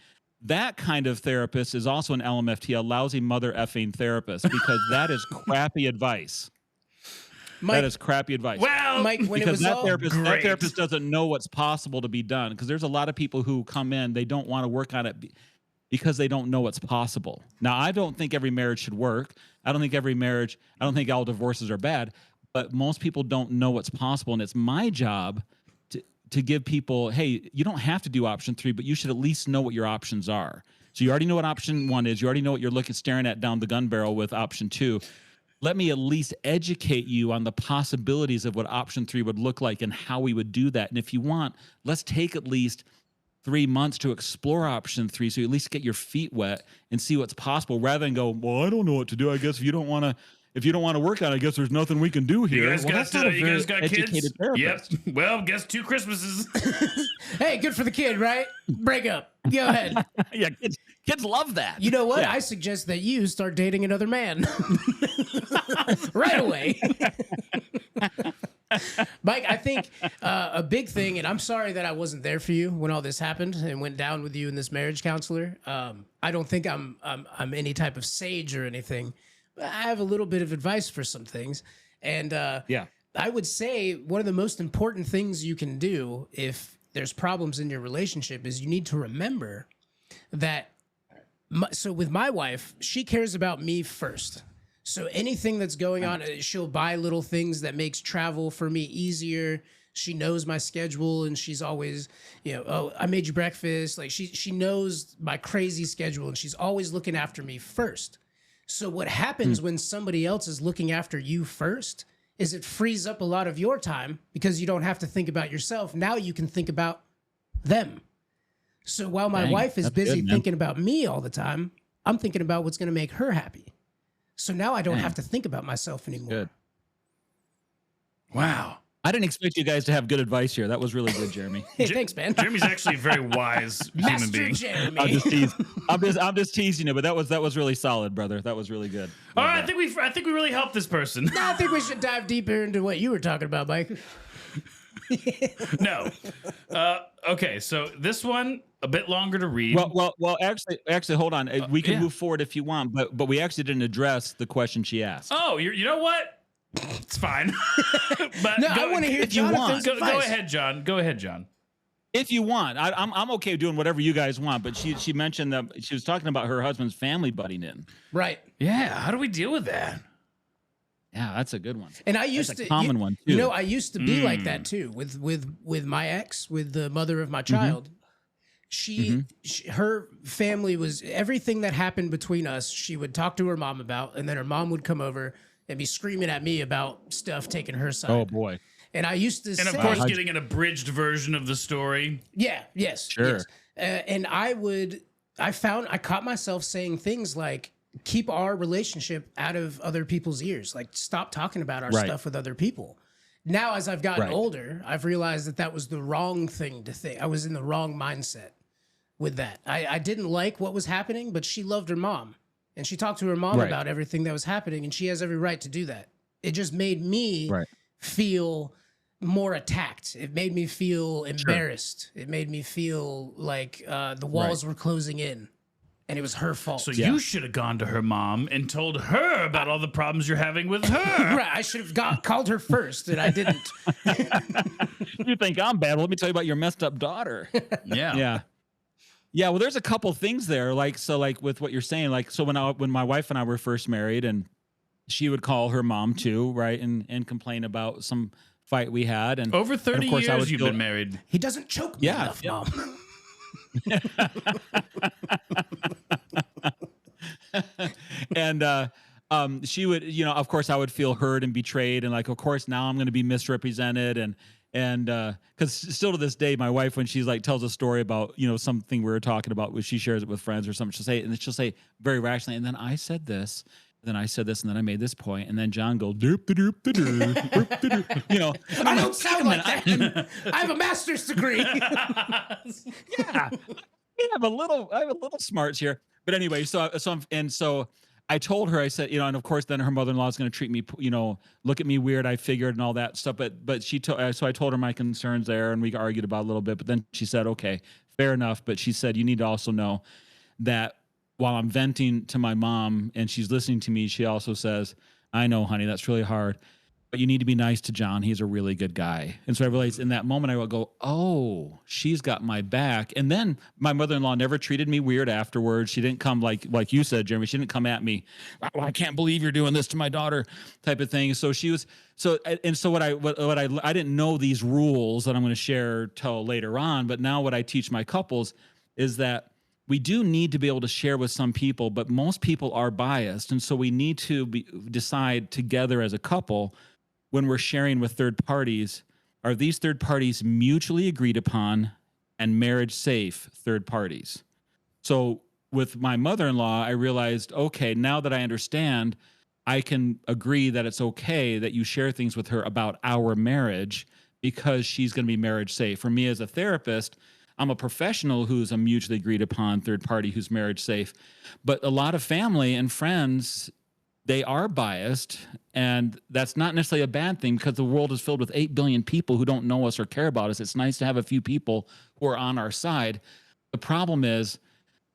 C: That kind of therapist is also an LMFT, a lousy mother effing therapist, because that is crappy advice.
B: Mike,
C: That is crappy advice.
A: Well,
B: Mike, when it
C: Because
B: was all
A: great.
C: that therapist doesn't know what's possible to be done. Because there's a lot of people who come in, they don't want to work on it because they don't know what's possible. Now, I don't think every marriage should work. I don't think all divorces are bad, but most people don't know what's possible. And it's my job to give people, hey, you don't have to do option 3, but you should at least know what your options are. So you already know what option 1 is. You already know what you're staring at down the gun barrel with option 2. Let me at least educate you on the possibilities of what option 3 would look like and how we would do that. And if you want, let's take at least 3 months to explore option 3, so you at least get your feet wet and see what's possible, rather than go, well, I don't know what to do. I guess if you don't want to work on it, I guess there's nothing we can do here.
A: You guys
C: Well, that's not a
A: you
C: very
A: guys got
C: educated
A: kids?
C: therapist.
A: Yep. Well, guess 2 Christmases.
B: hey, good for the kid, right? Break up. Go ahead.
C: Yeah, kids love that.
B: You know what?
C: Yeah.
B: I suggest that you start dating another man right away. Mike, I think a big thing, and I'm sorry that I wasn't there for you when all this happened and went down with you and this marriage counselor. I don't think I'm any type of sage or anything. But I have a little bit of advice for some things, and
C: Yeah.
B: I would say one of the most important things you can do if there's problems in your relationship is you need to remember that. So with my wife, she cares about me first. So anything that's going on, she'll buy little things that makes travel for me easier. She knows my schedule, and she's always, oh, I made you breakfast. Like she knows my crazy schedule, and she's always looking after me first. So what happens when somebody else is looking after you first is it frees up a lot of your time because you don't have to think about yourself. Now you can think about them. So while my
C: Dang,
B: wife is
C: that's
B: busy
C: good, man.
B: thinking about me all the time, I'm thinking about what's going to make her happy. So now I don't
C: Dang.
B: have to think about myself anymore.
C: Good.
A: Wow.
C: I didn't expect you guys to have good advice here. That was really good, Jeremy.
B: Hey, thanks, man.
A: Jeremy's actually a very wise human
B: Master
A: being.
B: Jeremy.
C: I'm just teasing. I'm just teasing you, but that was really solid, brother. That was really good.
A: All
C: Love
A: right,
C: that.
A: I think we really helped this person.
B: No, I think we should dive deeper into what you were talking about, Mike.
A: No. Okay, so this one a bit longer to read.
C: Well. Actually, hold on. We can
A: yeah.
C: move forward if you want, but we actually didn't address the question she asked.
A: Oh, you know what? It's fine. But
B: No, I want to hear
C: if you
B: Jonathan's
C: want.
A: Go
B: advice.
A: ahead, John. Go ahead, John.
C: If you want, I'm okay doing whatever you guys want. But she mentioned that she was talking about her husband's family butting in.
B: Right.
A: Yeah, how do we deal with that?
C: Yeah, that's a good one.
B: And I used
C: That's a
B: to
C: common one, too.
B: I used to be like that too with my ex, with the mother of my child. She, her family was everything that happened between us. She would talk to her mom about, and then her mom would come over and be screaming at me about stuff taking her side.
C: Oh boy.
B: And I used to
A: And
B: say,
A: of course, getting an abridged version of the story.
B: yeah, yes,
C: Sure.
B: yes. And I caught myself saying things like, keep our relationship out of other people's ears. Like, stop talking about our stuff with other people. Now, as I've gotten older, I've realized that that was the wrong thing to think. I was in the wrong mindset with that. I didn't like what was happening, but she loved her mom. And she talked to her mom about everything that was happening, and she has every right to do that. It just made me feel more attacked. It made me feel embarrassed. It made me feel like the walls were closing in, and it was her fault.
A: So you should have gone to her mom and told her about all the problems you're having with her.
B: Right, I should have called her first, and I didn't.
C: You think I'm bad? Well, let me tell you about your messed up daughter. Yeah, well, there's a couple things there. Like with what you're saying, like, so when my wife and I were first married, and she would call her mom too, right, and complain about some fight we had. And
A: over 30
C: and of course,
A: years you've been married.
B: He doesn't choke me enough, Mom.
C: And she would, of course, I would feel hurt and betrayed, and like, of course, now I'm going to be misrepresented, and because still to this day, my wife, when she's like tells a story about something we were talking about, when she shares it with friends or something, she'll say very rationally, and then I said this, then I said this, and then I made this point, and then John goes doop doop doop doop doop.
B: I don't sound like that. I have a master's degree.
C: Yeah, I have a little smarts here, but anyway, so I told her, I said, and of course, then her mother-in-law is going to treat me, look at me weird, I figured, and all that stuff. But so I told her my concerns there, and we argued about it a little bit. But then she said, okay, fair enough. But she said, you need to also know that while I'm venting to my mom and she's listening to me, she also says, I know, honey, that's really hard, but you need to be nice to John. He's a really good guy. And so I realized in that moment, I would go, oh, she's got my back. And then my mother-in-law never treated me weird afterwards. She didn't come like you said, Jeremy, she didn't come at me, oh, I can't believe you're doing this to my daughter type of thing. So she was, what I didn't know these rules that I'm going to share till later on, but now what I teach my couples is that we do need to be able to share with some people, but most people are biased. And so we need to decide together as a couple, when we're sharing with third parties, are these third parties mutually agreed upon and marriage safe third parties? So with my mother-in-law, I realized, okay, now that I understand, I can agree that it's okay that you share things with her about our marriage because she's going to be marriage safe. For me as a therapist, I'm a professional who's a mutually agreed upon third party who's marriage safe. But a lot of family and friends, they are biased, and that's not necessarily a bad thing because the world is filled with 8 billion people who don't know us or care about us. It's nice to have a few people who are on our side. The problem is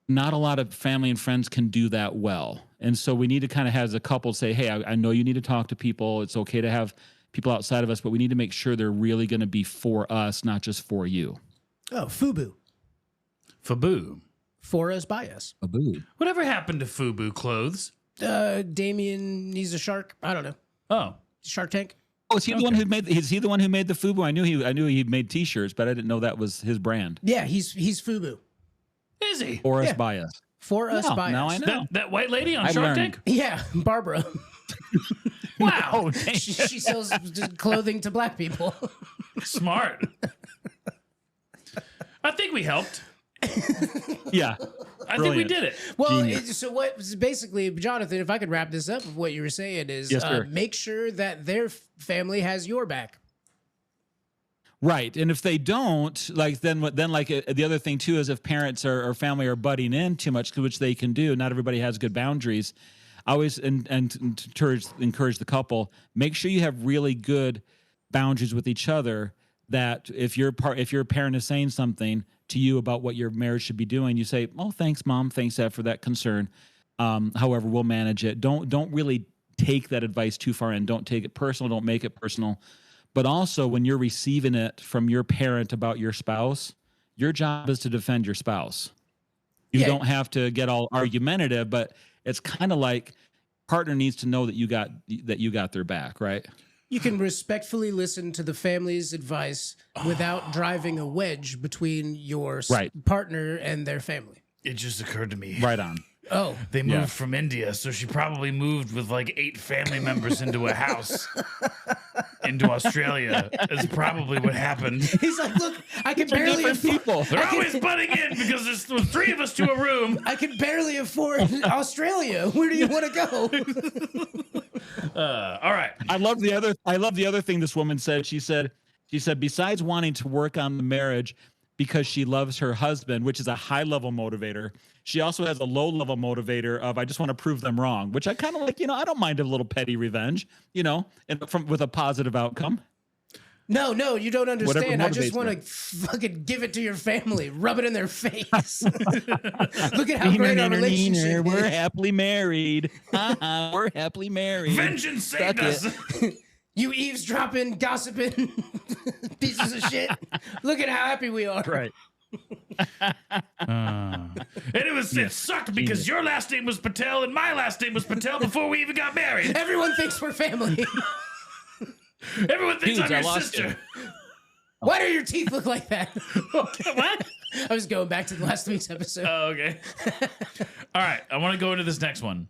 C: not a lot of family and friends can do that well. And so we need to kind of, as a couple, say, hey, I know you need to talk to people. It's okay to have people outside of us, but we need to make sure they're really going to be for us, not just for you.
B: Oh, FUBU.
A: FUBU.
B: For us, by us.
C: FUBU.
A: Whatever happened to FUBU clothes?
B: Damien, he's a shark. I don't know.
A: Oh,
B: Shark Tank.
C: Oh, is he the one who made? Is he the one who made the FUBU? I knew he made T-shirts, but I didn't know that was his brand.
B: Yeah, he's FUBU.
A: is he?
C: For us, by us.
B: For us, by
C: now
B: us.
C: I know.
A: That white lady on
C: I
A: Shark
C: learned.
A: Tank?
B: Yeah, Barbara.
A: Wow.
B: she sells clothing to black people.
A: Smart. I think we helped.
C: Yeah.
A: I think we did it.
B: Well, so what basically, Jonathan, if I could wrap this up, what you were saying is
C: Yes, sir.
B: make sure that their family has your back.
C: Right. And if they don't, like, then the other thing too is if parents or family are butting in too much, which they can do, not everybody has good boundaries. I always encourage the couple, make sure you have really good boundaries with each other, that if your parent is saying something to you about what your marriage should be doing, you say, oh, thanks, Mom. Thanks, Dad, for that concern. However, we'll manage it. Don't really take that advice too far in. Don't take it personal. Don't make it personal. But also, when you're receiving it from your parent about your spouse, your job is to defend your spouse. You don't have to get all argumentative, but it's kind of like partner needs to know that you got their back, right?
B: You can respectfully listen to the family's advice without driving a wedge between your partner and their family.
A: It just occurred to me.
C: Right on.
B: Oh.
A: They moved from India, so she probably moved with like 8 family members into a house. into Australia is probably what happened.
B: He's like, look, I can barely afford
C: people.
A: They're always butting in because there's 3 of us to a room.
B: I can barely afford Australia. Where do you want to go?
A: All right.
C: I love the other thing this woman said. She said, besides wanting to work on the marriage because she loves her husband, which is a high level motivator, she also has a low level motivator of I just want to prove them wrong, which I kind of like. I don't mind a little petty revenge, and with a positive outcome.
B: No, you don't understand. I just
C: motivates
B: want to
C: them.
B: fucking give it to your family, rub it in their face. Look at how great our relationship is.
C: We're happily married. We're happily married.
A: Vengeance saved us.
B: You eavesdropping, gossiping pieces of shit. Look at how happy we are.
C: Right.
A: And it sucked because your last name was Patel and my last name was Patel before we even got married.
B: Everyone thinks we're family.
A: Everyone thinks
C: Dudes,
A: I'm
C: I
A: your
C: lost
A: sister.
C: it.
B: Why do your teeth look like that?
A: What?
B: I was going back to last week's episode.
A: Oh, okay. All right. I want to go into this next one.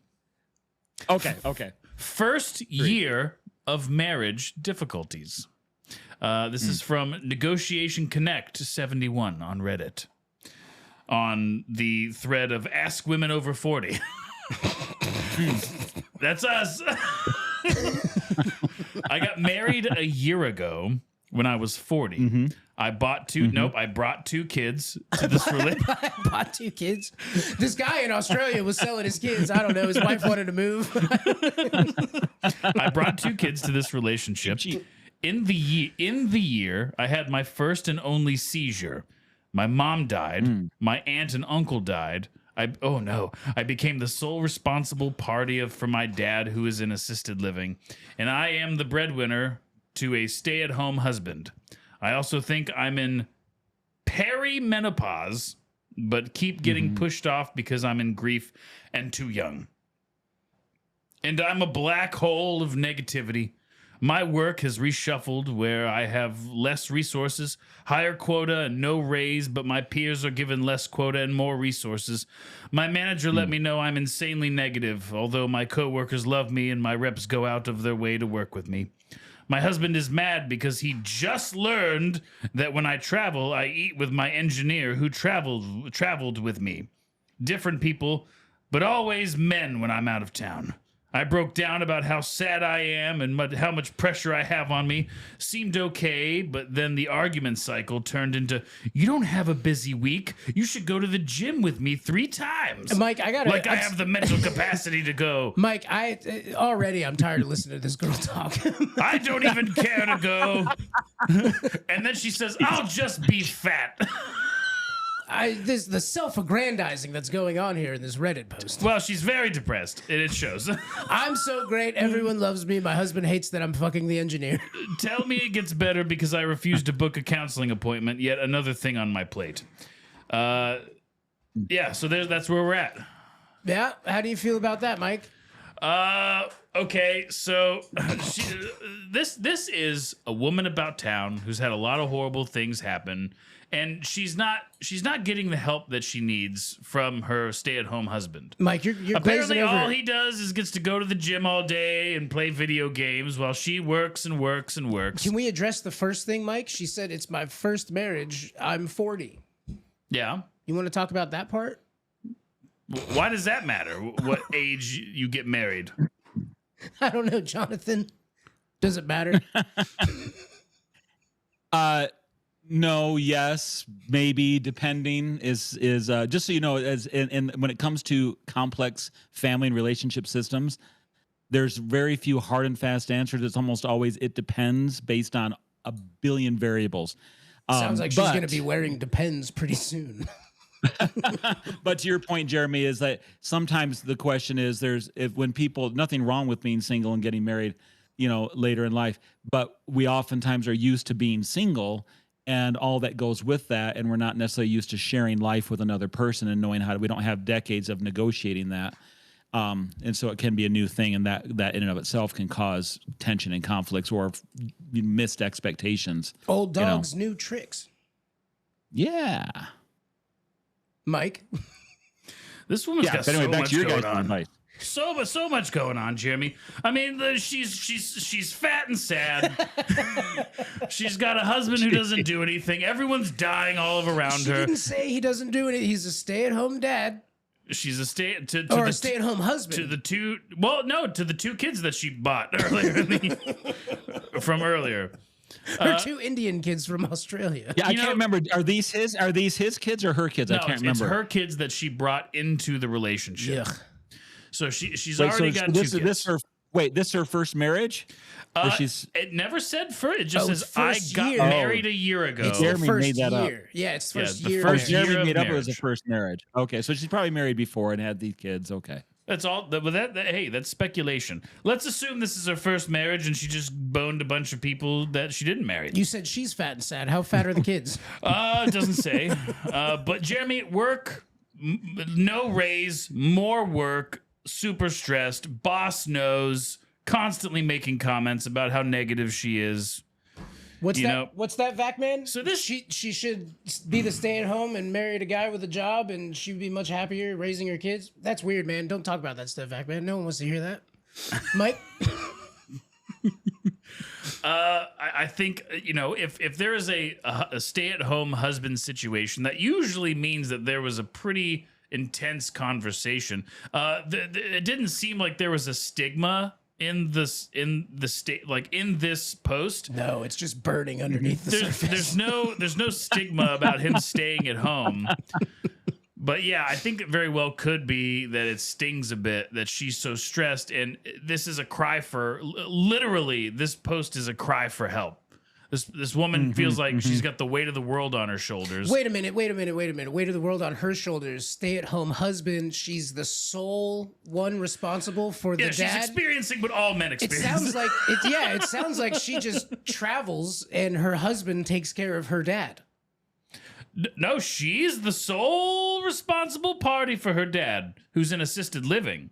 C: Okay.
A: First year of marriage difficulties. This is from Negotiation Connect 71 on Reddit. On the thread of Ask Women Over 40. That's us. I got married a year ago when I was 40.
C: Mm-hmm.
A: I bought two. Nope, I brought 2 kids to this relationship.
B: I bought 2 kids. This guy in Australia was selling his kids. I don't know. His wife wanted to move.
A: I brought 2 kids to this relationship. In the year, I had my first and only seizure. My mom died. My aunt and uncle died. I became the sole responsible party for my dad, who is in assisted living, and I am the breadwinner to a stay-at-home husband. I also think I'm in perimenopause, but keep getting pushed off because I'm in grief and too young. And I'm a black hole of negativity. My work has reshuffled where I have less resources, higher quota, and no raise, but my peers are given less quota and more resources. My manager let me know I'm insanely negative, although my coworkers love me and my reps go out of their way to work with me. My husband is mad because he just learned that when I travel, I eat with my engineer who traveled with me. Different people, but always men when I'm out of town. I broke down about how sad I am and how much pressure I have on me. Seemed okay, but then the argument cycle turned into, you don't have a busy week. You should go to the gym with me 3 times.
B: Mike, I
A: have the mental capacity to go.
B: Mike, I'm tired of listening to this girl talk.
A: I don't even care to go. And then she says, I'll just be fat.
B: This the self-aggrandizing that's going on here in this Reddit post.
A: Well, she's very depressed, and it shows.
B: I'm so great. Everyone loves me. My husband hates that I'm fucking the engineer.
A: Tell me it gets better because I refused to book a counseling appointment. Yet another thing on my plate. Yeah, so that's where we're at.
B: Yeah? How do you feel about that, Mike?
A: Okay, so this is a woman about town who's had a lot of horrible things happen, and she's not getting the help that she needs from her stay-at-home husband.
B: Mike, you're
A: apparently
B: glazing over.
A: all he does is gets to go to the gym all day and play video games while she works and works and works.
B: Can we address the first thing, Mike? She said it's my first marriage. I'm 40.
A: Yeah.
B: You want to talk about that part?
A: Why does that matter? What age you get married?
B: I don't know, Jonathan. Does it matter?
C: No, yes, maybe, depending is just so you know, as in when it comes to complex family and relationship systems, there's very few hard and fast answers. It's almost always it depends based on a billion variables.
B: Sounds like she's going to be wearing Depends pretty soon.
C: But to your point, Jeremy, is that sometimes the question is when people, nothing wrong with being single and getting married, later in life, but we oftentimes are used to being single and all that goes with that, and we're not necessarily used to sharing life with another person and knowing we don't have decades of negotiating that. And so it can be a new thing, and that in and of itself can cause tension and conflicts or missed expectations.
B: Old dogs, new tricks.
C: Yeah.
B: Mike?
A: This woman's got so much going on. So much going on, Jeremy. I mean, she's fat and sad. She's got a husband who doesn't do anything. Everyone's dying all around
B: She
A: her.
B: didn't say he doesn't do anything. He's a stay-at-home dad.
A: She's a
B: stay-at-home husband.
A: to the two kids that she bought earlier from earlier.
B: Her 2 Indian kids from Australia.
C: Yeah, I can't remember. Are these his kids or her kids?
A: No,
C: I can't remember.
A: It's her kids that she brought into the relationship.
B: Yuck.
A: So she's already got 2 kids.
C: This is her first marriage? Or
A: It never said first. It just
B: it's
A: says I
B: first
A: got
B: year.
A: married a year ago.
B: It's
C: Jeremy
B: the first
C: made that up.
B: year. Yeah, it's the first
A: the
B: year.
A: first
B: of
A: year
B: marriage.
C: Jeremy
A: of
C: made up it as a
A: marriage.
C: first marriage. Okay, so she's probably married before and had these kids. Okay.
A: That's all. But hey, that's speculation. Let's assume this is her first marriage and she just boned a bunch of people that she didn't marry.
B: You said she's fat and sad. How fat are the kids?
A: It doesn't say. But Jeremy, at work, no raise, more work, super stressed, boss knows, constantly making comments about how negative she is.
B: What's
A: You
B: that?
A: know-
B: What's that, Vac man?
A: So this-
B: she should be the stay-at-home and married a guy with a job, and she'd be much happier raising her kids. That's weird, man. Don't talk about that stuff, Vac man. No one wants to hear that. Mike.
A: I think if there is a stay-at-home husband situation, that usually means that there was a pretty intense conversation. It didn't seem like there was a stigma in this post.
B: No, it's just burning underneath the surface.
A: There's no stigma about him staying at home. But yeah, I think it very well could be that it stings a bit that she's so stressed, and this is a cry for literally. This post is a cry for help. This woman feels like she's got the weight of the world on her shoulders.
B: Wait a minute. Weight of the world on her shoulders. Stay-at-home husband. She's the sole one responsible for the
A: Yeah,
B: dad.
A: she's experiencing what all men
B: It
A: experience.
B: sounds like she just travels and her husband takes care of her dad.
A: No, she's the sole responsible party for her dad, who's in assisted living.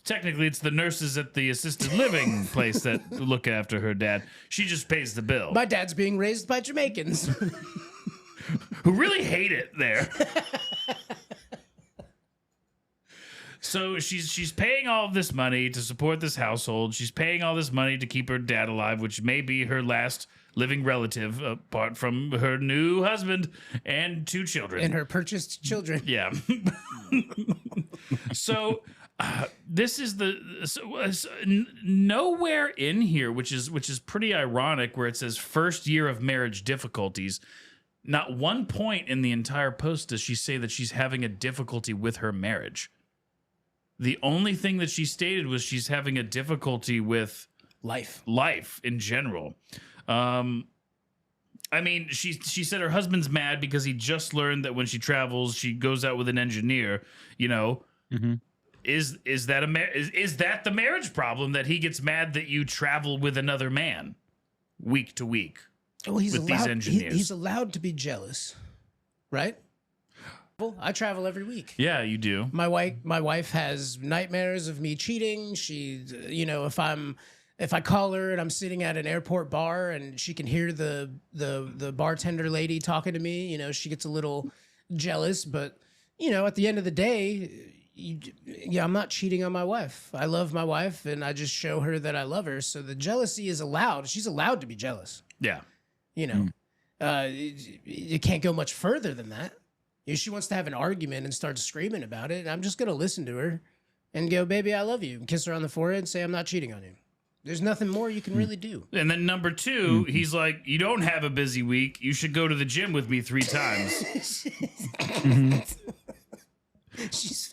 A: Technically, it's the nurses at the assisted living place that look after her dad. She just pays the bill.
B: My dad's being raised by Jamaicans.
A: Who really hate it there. So she's paying all of this money to support this household. She's paying all this money to keep her dad alive, which may be her last living relative, apart from her new husband and 2 children.
B: And her purchased children.
A: Yeah. So this is nowhere in here, which is pretty ironic, where it says first year of marriage difficulties. Not one point in the entire post does she say that she's having a difficulty with her marriage. The only thing that she stated was she's having a difficulty with life in general. I mean, she said her husband's mad because he just learned that when she travels, she goes out with an engineer. You know, is that the marriage problem, that he gets mad that you travel with another man week to week?
B: Well, he's
A: with
B: allowed,
A: these engineers.
B: He's allowed to be jealous, right? Well, I travel every week.
A: Yeah, you do.
B: My wife has nightmares of me cheating. She, if I call her and I'm sitting at an airport bar and she can hear the bartender lady talking to me, she gets a little jealous. But at the end of the day, I'm not cheating on my wife. I love my wife, and I just show her that I love her. So the jealousy is allowed. She's allowed to be jealous.
A: Yeah.
B: It can't go much further than that. If she wants to have an argument and start screaming about it, I'm just going to listen to her and go, baby, I love you. And kiss her on the forehead and say, I'm not cheating on you. There's nothing more you can really do.
A: And then number 2, he's like, you don't have a busy week. You should go to the gym with me 3 times.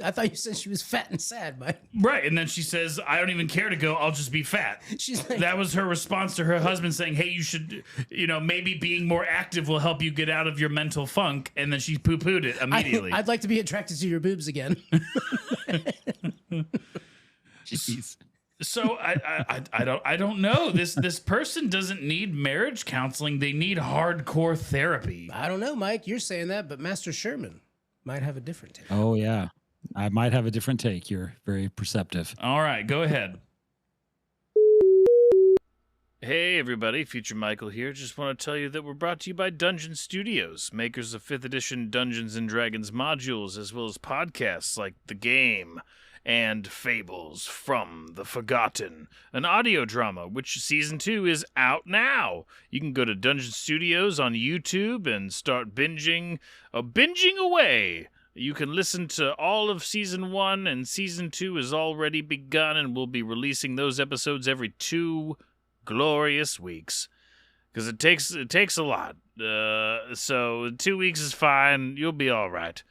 B: I thought you said she was fat and sad, Mike.
A: Right. And then she says, I don't even care to go. I'll just be fat.
B: She's like,
A: That was her response to her husband saying, hey, you should, maybe being more active will help you get out of your mental funk. And then she poo-pooed it immediately.
B: I'd like to be attracted to your boobs again.
C: Jeez.
A: So I don't know. This person doesn't need marriage counseling. They need hardcore therapy.
B: I don't know, Mike. You're saying that, but Master Sherman might have a different take.
C: Oh, yeah. I might have a different take. You're very perceptive.
A: All right, go ahead. Hey everybody, Future Michael here. Just want to tell you that we're brought to you by Dungeon Studios, makers of 5th edition Dungeons & Dragons modules, as well as podcasts like The Game and Fables from the Forgotten, an audio drama, which season 2 is out now. You can go to Dungeon Studios on YouTube and start binging away. You can listen to all of season 1, and season 2 has already begun, and we'll be releasing those episodes every 2 glorious weeks. Because it takes a lot. So 2 weeks is fine. You'll be all right.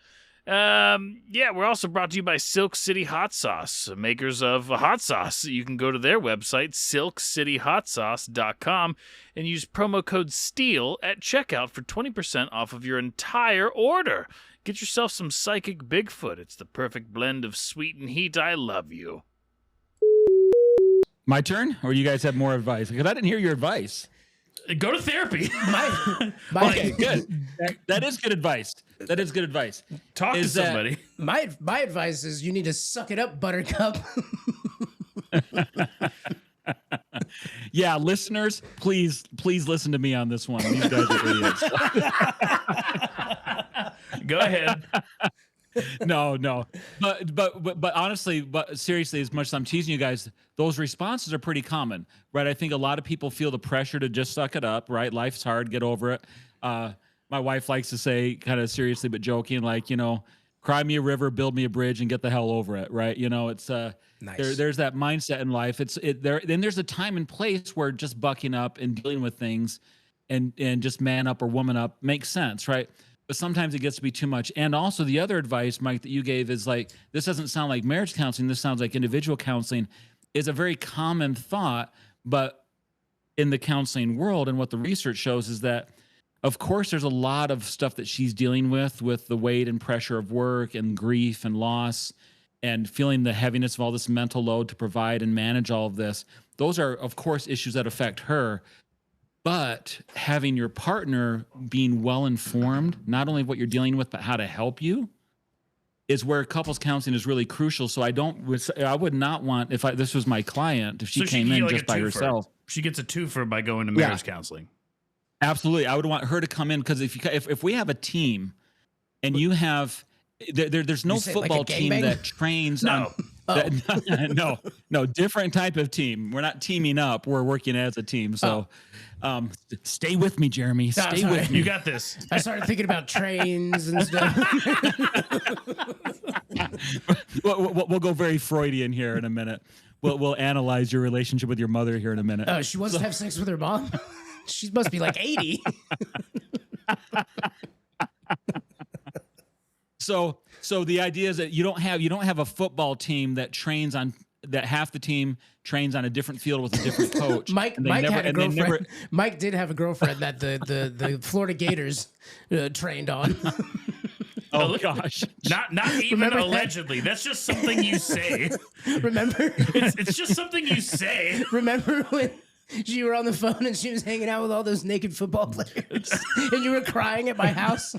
A: We're also brought to you by Silk City Hot Sauce, makers of hot sauce. You can go to their website, silkcityhotsauce.com, and use promo code STEEL at checkout for 20% off of your entire order. Get yourself some Psychic Bigfoot. It's the perfect blend of sweet and heat. I love you.
C: My turn? Or you guys have more advice? Because I didn't hear your advice.
A: Go to therapy.
C: Okay, good. That is good advice. That is good advice.
A: Talk to somebody.
B: My advice is you need to suck it up, Buttercup.
C: Yeah, listeners, please listen to me on this one. These guys are idiots.
A: Go ahead.
C: No. But honestly, but seriously, as much as I'm teasing you guys, those responses are pretty common, right? I think a lot of people feel the pressure to just suck it up, right? Life's hard, get over it. My wife likes to say, kind of seriously but joking, like, cry me a river, build me a bridge, and get the hell over it, right? It's nice. There's that mindset in life. Then there's a time and place where just bucking up and dealing with things and just man up or woman up makes sense, right? But sometimes it gets to be too much. And also the other advice, Mike, that you gave is like, this doesn't sound like marriage counseling. This sounds like individual counseling, is a very common thought. But in the counseling world, and what the research shows is that, of course, there's a lot of stuff that she's dealing with the weight and pressure of work and grief and loss and feeling the heaviness of all this mental load to provide and manage all of this. Those are, of course, issues that affect her. But having your partner being well-informed, not only of what you're dealing with, but how to help you, is where couples counseling is really crucial. So I would not want, this was my client, if she came in just by herself.
A: She gets a twofer by going to marriage counseling.
C: Absolutely. I would want her to come in, because if we have a team and you have, there's no football team that trains on. No, different type of team. We're not teaming up. We're working as a team. So stay with me, Jeremy. Stay with me.
A: You got this.
B: I started thinking about trains and stuff.
C: We'll go very Freudian here in a minute. We'll analyze your relationship with your mother here in a minute.
B: She wants to have sex with her mom. She must be like 80.
C: So the idea is that you don't have a football team that trains on, that half the team trains on a different field with a different coach.
B: Mike had a girlfriend. Mike did have a girlfriend that the Florida Gators trained on.
C: Oh gosh!
A: Not even allegedly. That's just something you say.
B: Remember?
A: It's just something you say.
B: Remember when you were on the phone and she was hanging out with all those naked football players, and you were crying at my house?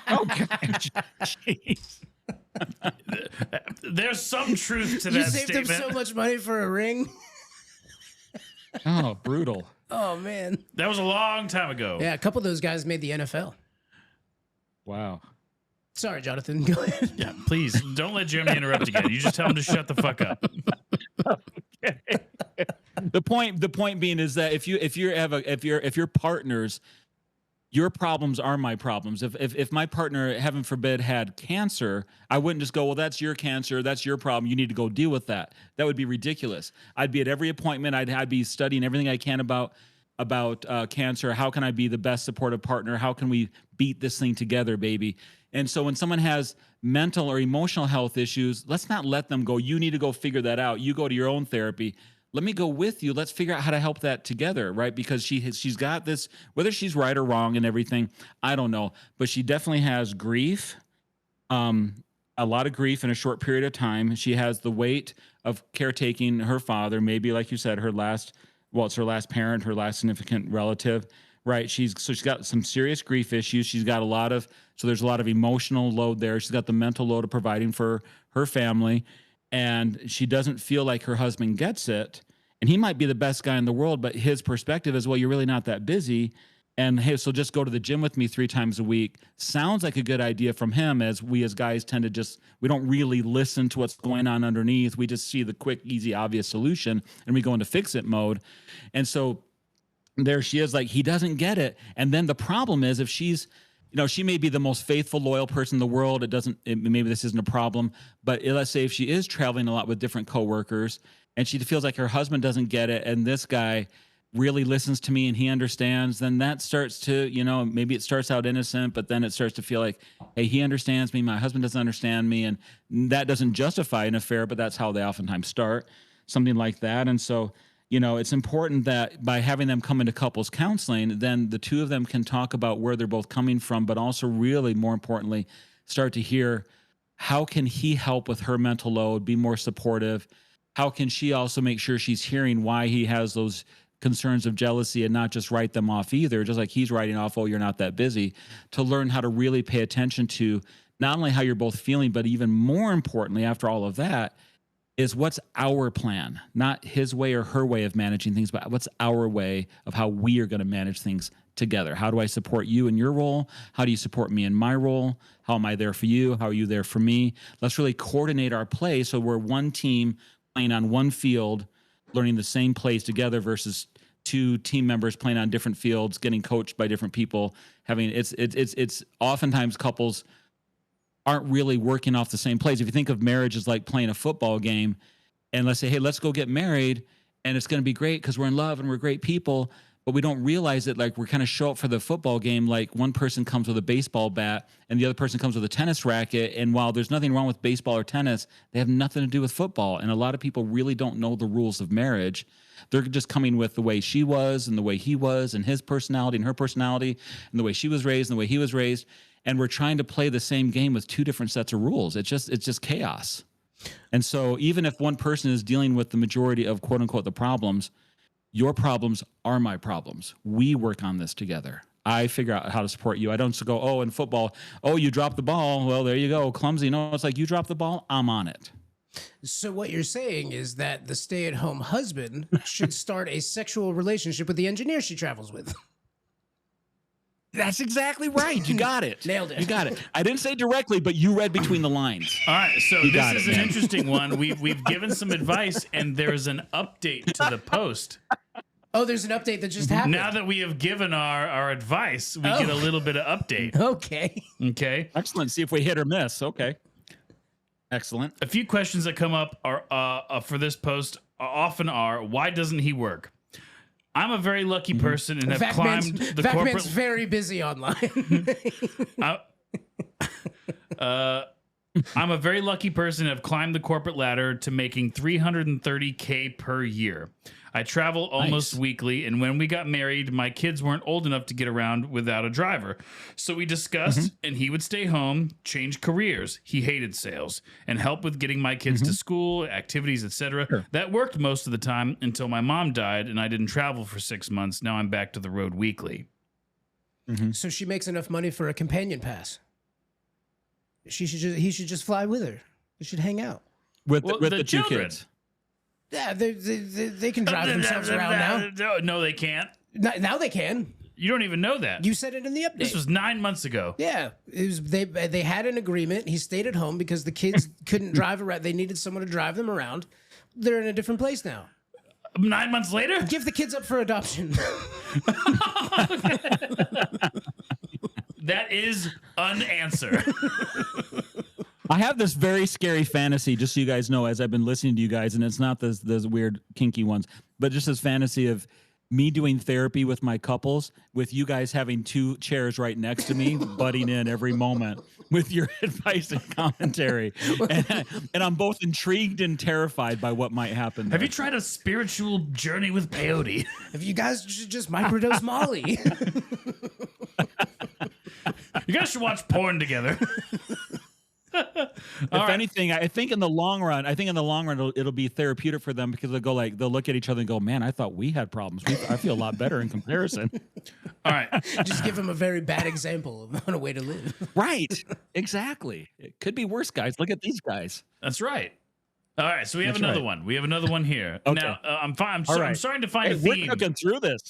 C: Oh gosh! Jeez.
A: There's some truth to
B: You
A: that
B: saved
A: statement.
B: him so much money for a ring.
C: Oh, brutal.
B: Oh man,
A: That was a long time ago.
B: yeah. A couple of those guys made the NFL.
C: Wow.
B: Sorry, Jonathan. Go ahead.
A: Yeah, please don't let Jeremy interrupt again. You just tell him to shut the fuck up.
C: Okay. The point being is that if you're partners, your problems are my problems. If my partner, heaven forbid, had cancer, I wouldn't just go, well, that's your cancer, that's your problem, you need to go deal with that. That would be ridiculous. I'd be at every appointment. I'd be studying everything I can about cancer. How can I be the best supportive partner? How can we beat this thing together, baby? And so when someone has mental or emotional health issues, let's not let them go, you need to go figure that out. You go to your own therapy. Let me go with you. Let's figure out how to help that together, right? Because she's got this, whether she's right or wrong and everything, I don't know. But she definitely has grief, a lot of grief in a short period of time. She has the weight of caretaking her father, maybe like you said, it's her last parent, her last significant relative, right? She's got some serious grief issues. There's a lot of emotional load there. She's got the mental load of providing for her family. And she doesn't feel like her husband gets it. And he might be the best guy in the world, but his perspective is, well, you're really not that busy. And hey, so just go to the gym with me 3 times a week. Sounds like a good idea from him, as we as guys tend to just, we don't really listen to what's going on underneath. We just see the quick, easy, obvious solution and we go into fix it mode. And so there she is, like, he doesn't get it. And then the problem is, if she's, she may be the most faithful, loyal person in the world. Maybe this isn't a problem, but let's say if she is traveling a lot with different coworkers and she feels like her husband doesn't get it, and this guy really listens to me and he understands, then that starts to, maybe it starts out innocent, but then it starts to feel like, hey, he understands me, my husband doesn't understand me. And that doesn't justify an affair, but that's how they oftentimes start, something like that. And so, it's important that by having them come into couples counseling, then the two of them can talk about where they're both coming from, but also really more importantly, start to hear, how can he help with her mental load, be more supportive? How can she also make sure she's hearing why he has those concerns of jealousy and not just write them off either, just like he's writing off, oh, you're not that busy, to learn how to really pay attention to not only how you're both feeling, but even more importantly, after all of that, is what's our plan, not his way or her way of managing things, but what's our way of how we are going to manage things together. How do I support you in your role? How do you support me in my role? How am I there for you? How are you there for me? Let's really coordinate our play so we're one team playing on one field, learning the same plays together, versus 2 team members playing on different fields, getting coached by different people. It's oftentimes couples aren't really working off the same plays. If you think of marriage as like playing a football game, and let's say, hey, let's go get married, and it's going to be great because we're in love and we're great people, but we don't realize that, like, we're kind of show up for the football game, like one person comes with a baseball bat and the other person comes with a tennis racket, and while there's nothing wrong with baseball or tennis, they have nothing to do with football. And a lot of people really don't know the rules of marriage. They're just coming with the way she was and the way he was, and his personality and her personality, and the way she was raised and the way he was raised. And we're trying to play the same game with 2 different sets of rules. It's just chaos. And so even if one person is dealing with the majority of, quote unquote, the problems, your problems are my problems. We work on this together. I figure out how to support you. I don't just go, oh, in football, oh, you dropped the ball. Well, there you go. Clumsy. No, it's like, you dropped the ball, I'm on it.
B: So what you're saying is that the stay-at-home husband should start a sexual relationship with the engineer she travels with.
C: That's exactly right. You got it.
B: Nailed it.
C: You got it. I didn't say directly, but you read between the lines.
A: All right, so this is an
C: man.
A: interesting one. We've given some advice, and there's an update to the post.
B: Oh, there's an update that just happened.
A: Now that we have given our advice, we get a little bit of update.
B: Okay.
A: Okay.
C: Excellent. See if we hit or miss. Okay. Excellent.
A: A few questions that come up are for this post often are, why doesn't he work? I'm a very lucky person and have climbed the corporate.
B: Man's very busy online.
A: I'm a very lucky person and have climbed the corporate ladder to making $330K per year. I travel almost weekly, and when we got married, my kids weren't old enough to get around without a driver. So we discussed, and he would stay home, change careers. He hated sales, and help with getting my kids to school, activities, etc.
C: Sure.
A: That worked most of the time until my mom died, and I didn't travel for 6 months. Now I'm back to the road weekly.
B: So she makes enough money for a companion pass. He should just fly with her. They should hang out.
C: With
A: the
C: the 2
A: children.
C: kids.
B: Yeah, they can drive themselves around now.
A: No, they can't.
B: Now they can.
A: You don't even know that.
B: You said it in the update.
A: This was 9 months ago.
B: Yeah, they had an agreement. He stayed at home because the kids couldn't drive around. They needed someone to drive them around. They're in a different place now.
A: 9 months later?
B: Give the kids up for adoption.
A: That is an answer.
C: I have this very scary fantasy, just so you guys know, as I've been listening to you guys, and it's not those weird kinky ones, but just this fantasy of me doing therapy with my couples, with you guys having 2 chairs right next to me, butting in every moment with your advice and commentary. And I'm both intrigued and terrified by what might happen there.
A: Have you tried a spiritual journey with peyote?
B: If you guys should just microdose Molly.
A: You guys should watch porn together.
C: If anything, I think in the long run, it'll be therapeutic for them, because they'll look at each other and go, man, I thought we had problems. I feel a lot better in comparison.
A: All right.
B: Just give them a very bad example on a way to live.
C: Right. Exactly. It could be worse, guys. Look at these guys.
A: That's right. All right, so we have
C: That's
A: another
C: right.
A: one. We have another one here.
C: Okay.
A: Now, I'm fine.
C: All
A: I'm
C: right.
A: starting to find a
C: We're
A: theme.
C: cooking through this.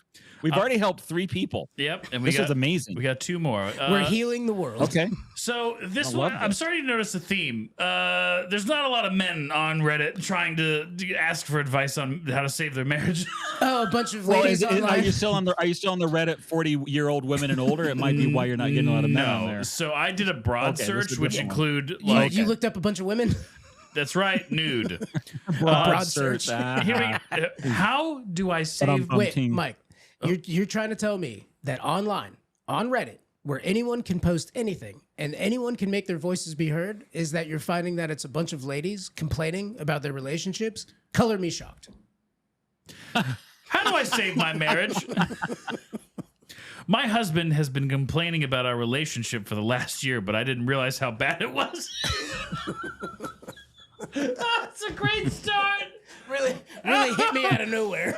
C: We've already helped 3 people.
A: Yep, and we
C: This
A: got
C: is amazing.
A: We got 2 more.
B: We're healing the world.
C: Okay.
A: So this
C: I
A: one,
C: love
A: I'm
C: this.
A: starting to notice a theme. There's not a lot of men on Reddit trying to ask for advice on how to save their marriage.
B: Oh, a bunch of
C: Well,
B: ladies
C: are
B: online.
C: you still on the Reddit 40-year-old women and older? It might be why you're not getting a lot of men on there.
A: So I did a broad
C: Okay, this
A: search,
C: is a
A: which
C: different one.
A: include
B: You-
A: like
B: you looked up a bunch of women.
A: that's right, nude.
B: Broad search.
A: Here we, how do I save?
B: Wait,
C: team.
B: Mike, you're trying to tell me that online, on Reddit, where anyone can post anything and anyone can make their voices be heard, is that you're finding that it's a bunch of ladies complaining about their relationships? Color me shocked.
A: How do I save my marriage? My husband has been complaining about our relationship for the last year, but I didn't realize how bad it was. That's a great start.
B: Really hit me out of nowhere.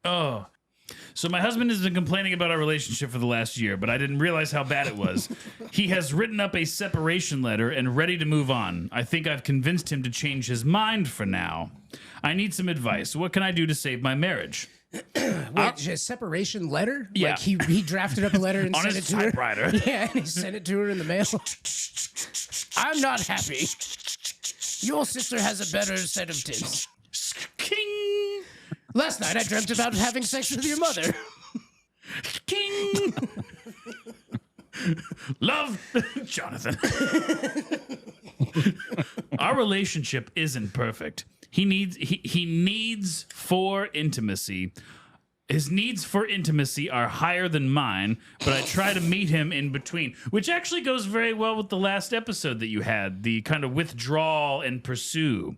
A: Oh. So my husband has been complaining about our relationship for the last year, but I didn't realize how bad it was. He has written up a separation letter and ready to move on. I think I've convinced him to change his mind for now. I need some advice. What can I do to save my marriage?
B: Wait, a separation letter?
A: Yeah.
B: Like he drafted up a letter and
A: On
B: sent
A: his
B: it to her?
A: typewriter.
B: Yeah, and he sent it to her in the mail. I'm not happy. Your sister has a better set of tits.
A: King!
B: Last night I dreamt about having sex with your mother.
A: King! Love, Jonathan. Our relationship isn't perfect. He needs for intimacy. His needs for intimacy are higher than mine, but I try to meet him in between, which actually goes very well with the last episode that you had, the kind of withdrawal and pursue.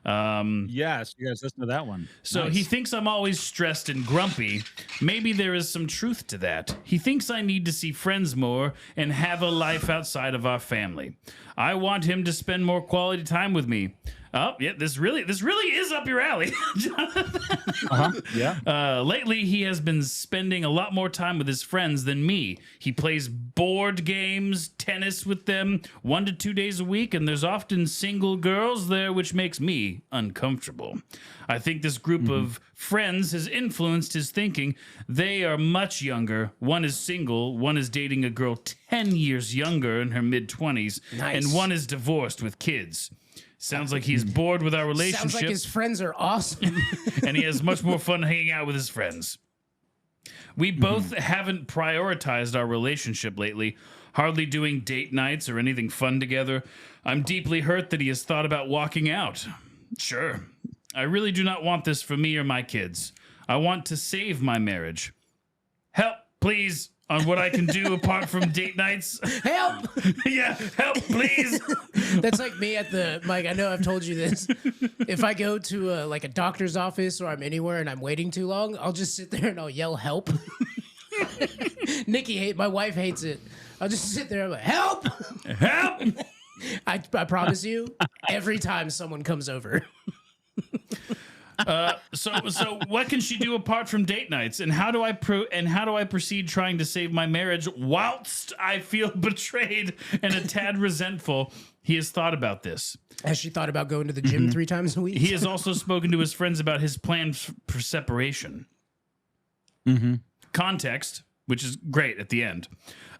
C: Yes, you guys listen to that one.
A: So
C: Nice.
A: he thinks I'm always stressed and grumpy. Maybe there is some truth to that. He thinks I need to see friends more and have a life outside of our family. I want him to spend more quality time with me. Oh, yeah, this really is up your alley, Jonathan.
C: Yeah.
A: Lately, he has been spending a lot more time with his friends than me. He plays board games, tennis with them 1 to 2 days a week, and there's often single girls there, which makes me uncomfortable. I think this group of friends has influenced his thinking. They are much younger. One is single, one is dating a girl 10 years younger in her mid-20s,
B: Nice.
A: and one is divorced with kids. Sounds like he's bored with our relationship.
B: Sounds like his friends are awesome.
A: And he has much more fun hanging out with his friends. We both haven't prioritized our relationship lately, hardly doing date nights or anything fun together. I'm deeply hurt that he has thought about walking out. Sure. I really do not want this for me or my kids. I want to save my marriage. Help, please, on what I can do apart from date nights.
B: Help!
A: Yeah, help, please.
B: That's like me at the, Mike, I know I've told you this. If I go to a doctor's office or I'm anywhere and I'm waiting too long, I'll just sit there and I'll yell help. My wife hates it. I'll just sit there and I'm like, help!
A: Help!
B: I promise you, every time someone comes over.
A: So what can she do apart from date nights? And how do I proceed trying to save my marriage whilst I feel betrayed and a tad resentful? He has thought about this.
B: Has she thought about going to the gym 3 times a week?
A: He has also spoken to his friends about his plans for separation. Context, which is great at the end.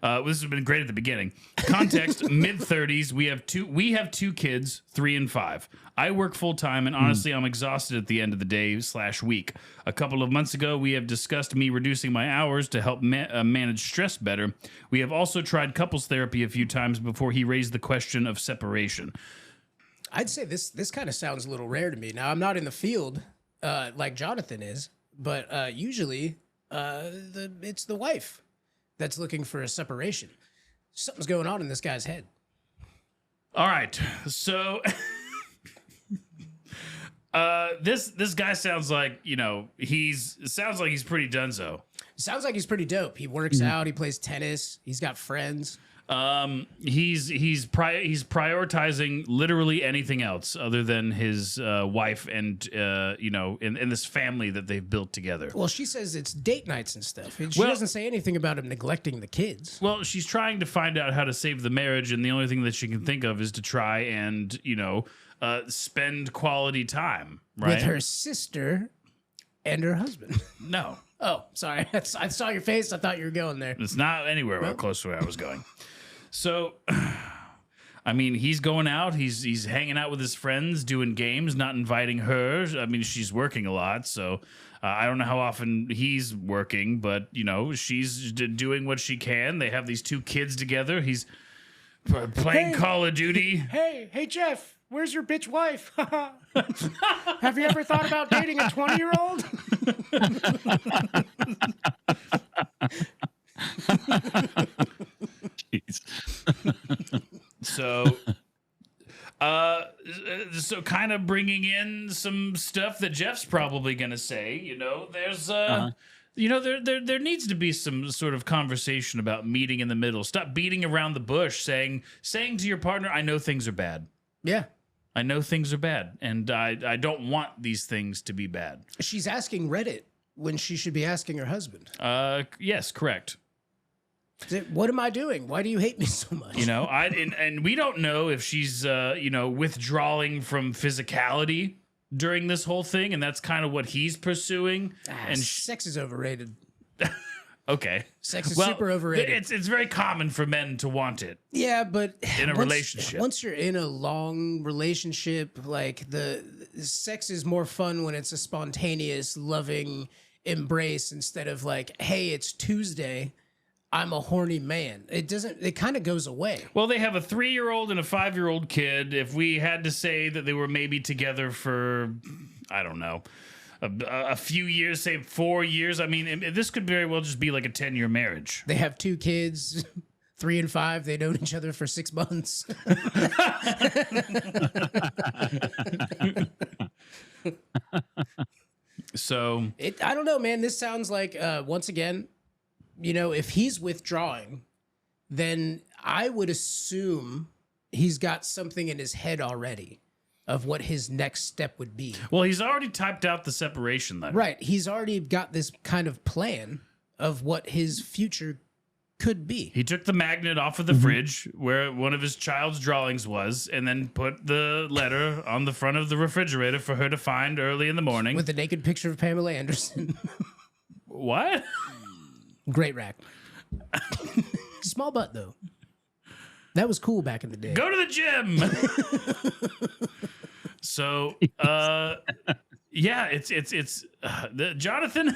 A: This has been great at the beginning. Context: mid-30s. We have two kids, 3 and 5. I work full time, and honestly, I'm exhausted at the end of the day / week. A couple of months ago, we have discussed me reducing my hours to help manage stress better. We have also tried couples therapy a few times before he raised the question of separation.
B: I'd say this kind of sounds a little rare to me. Now, I'm not in the field like Jonathan is, but usually it's the wife that's looking for a separation. Something's going on in this guy's head.
A: All right, so this guy sounds like he's pretty donezo.
B: Sounds like he's pretty dope. He works out. He plays tennis. He's got friends.
A: He's prioritizing literally anything else other than his wife and in this family that they've built together.
B: Well, she says it's date nights and stuff. She
A: Well-
B: doesn't say anything about him neglecting the kids.
A: Well, she's trying to find out how to save the marriage, and the only thing that she can think of is to try and spend quality time, right?
B: With her sister and her husband.
A: No,
B: Oh, sorry. I saw your face. I thought you were going there.
A: it's not anywhere close to where I was going. So, I mean, he's going out. He's hanging out with his friends, doing games, not inviting her. I mean, she's working a lot, so I don't know how often he's working, but she's doing what she can. They have these 2 kids together. He's playing Call of Duty.
B: Hey, Jeff, where's your bitch wife? Have you ever thought about dating a 20-year-old?
C: Jeez.
A: So, so kind of bringing in some stuff that Jeff's probably gonna say. There's there needs to be some sort of conversation about meeting in the middle. Stop beating around the bush, saying to your partner, "I know things are bad.
B: Yeah.
A: I know things are bad, and I don't want these things to be bad."
B: She's asking Reddit when she should be asking her husband.
A: Yes, correct.
B: What am I doing? Why do you hate me so much?
A: And we don't know if she's withdrawing from physicality during this whole thing, and that's kind of what he's pursuing. And
B: sex is overrated.
A: okay,
B: Sex is super overrated.
A: It's very common for men to want it.
B: Yeah, but
A: in a relationship,
B: once you're in a long relationship, like the sex is more fun when it's a spontaneous, loving embrace instead of like, hey, it's Tuesday, I'm a horny man. It kind of goes away.
A: Well, they have a 3-year-old and a 5-year-old kid. If we had to say that they were maybe together for, I don't know, a few years, say 4 years, I mean, this could very well just be like a 10-year marriage.
B: They have 2 kids, 3 and 5. They've known each other for 6 months.
A: So
B: I don't know, man. This sounds like, once again, if he's withdrawing, then I would assume he's got something in his head already of what his next step would be.
A: Well, he's already typed out the separation letter.
B: Right. He's already got this kind of plan of what his future could be.
A: He took the magnet off of the fridge where one of his child's drawings was, and then put the letter on the front of the refrigerator for her to find early in the morning.
B: With a naked picture of Pamela Anderson.
A: What?
B: Great rack. Small butt, though. That was cool back in the day.
A: Go to the gym. So, yeah, it's Jonathan.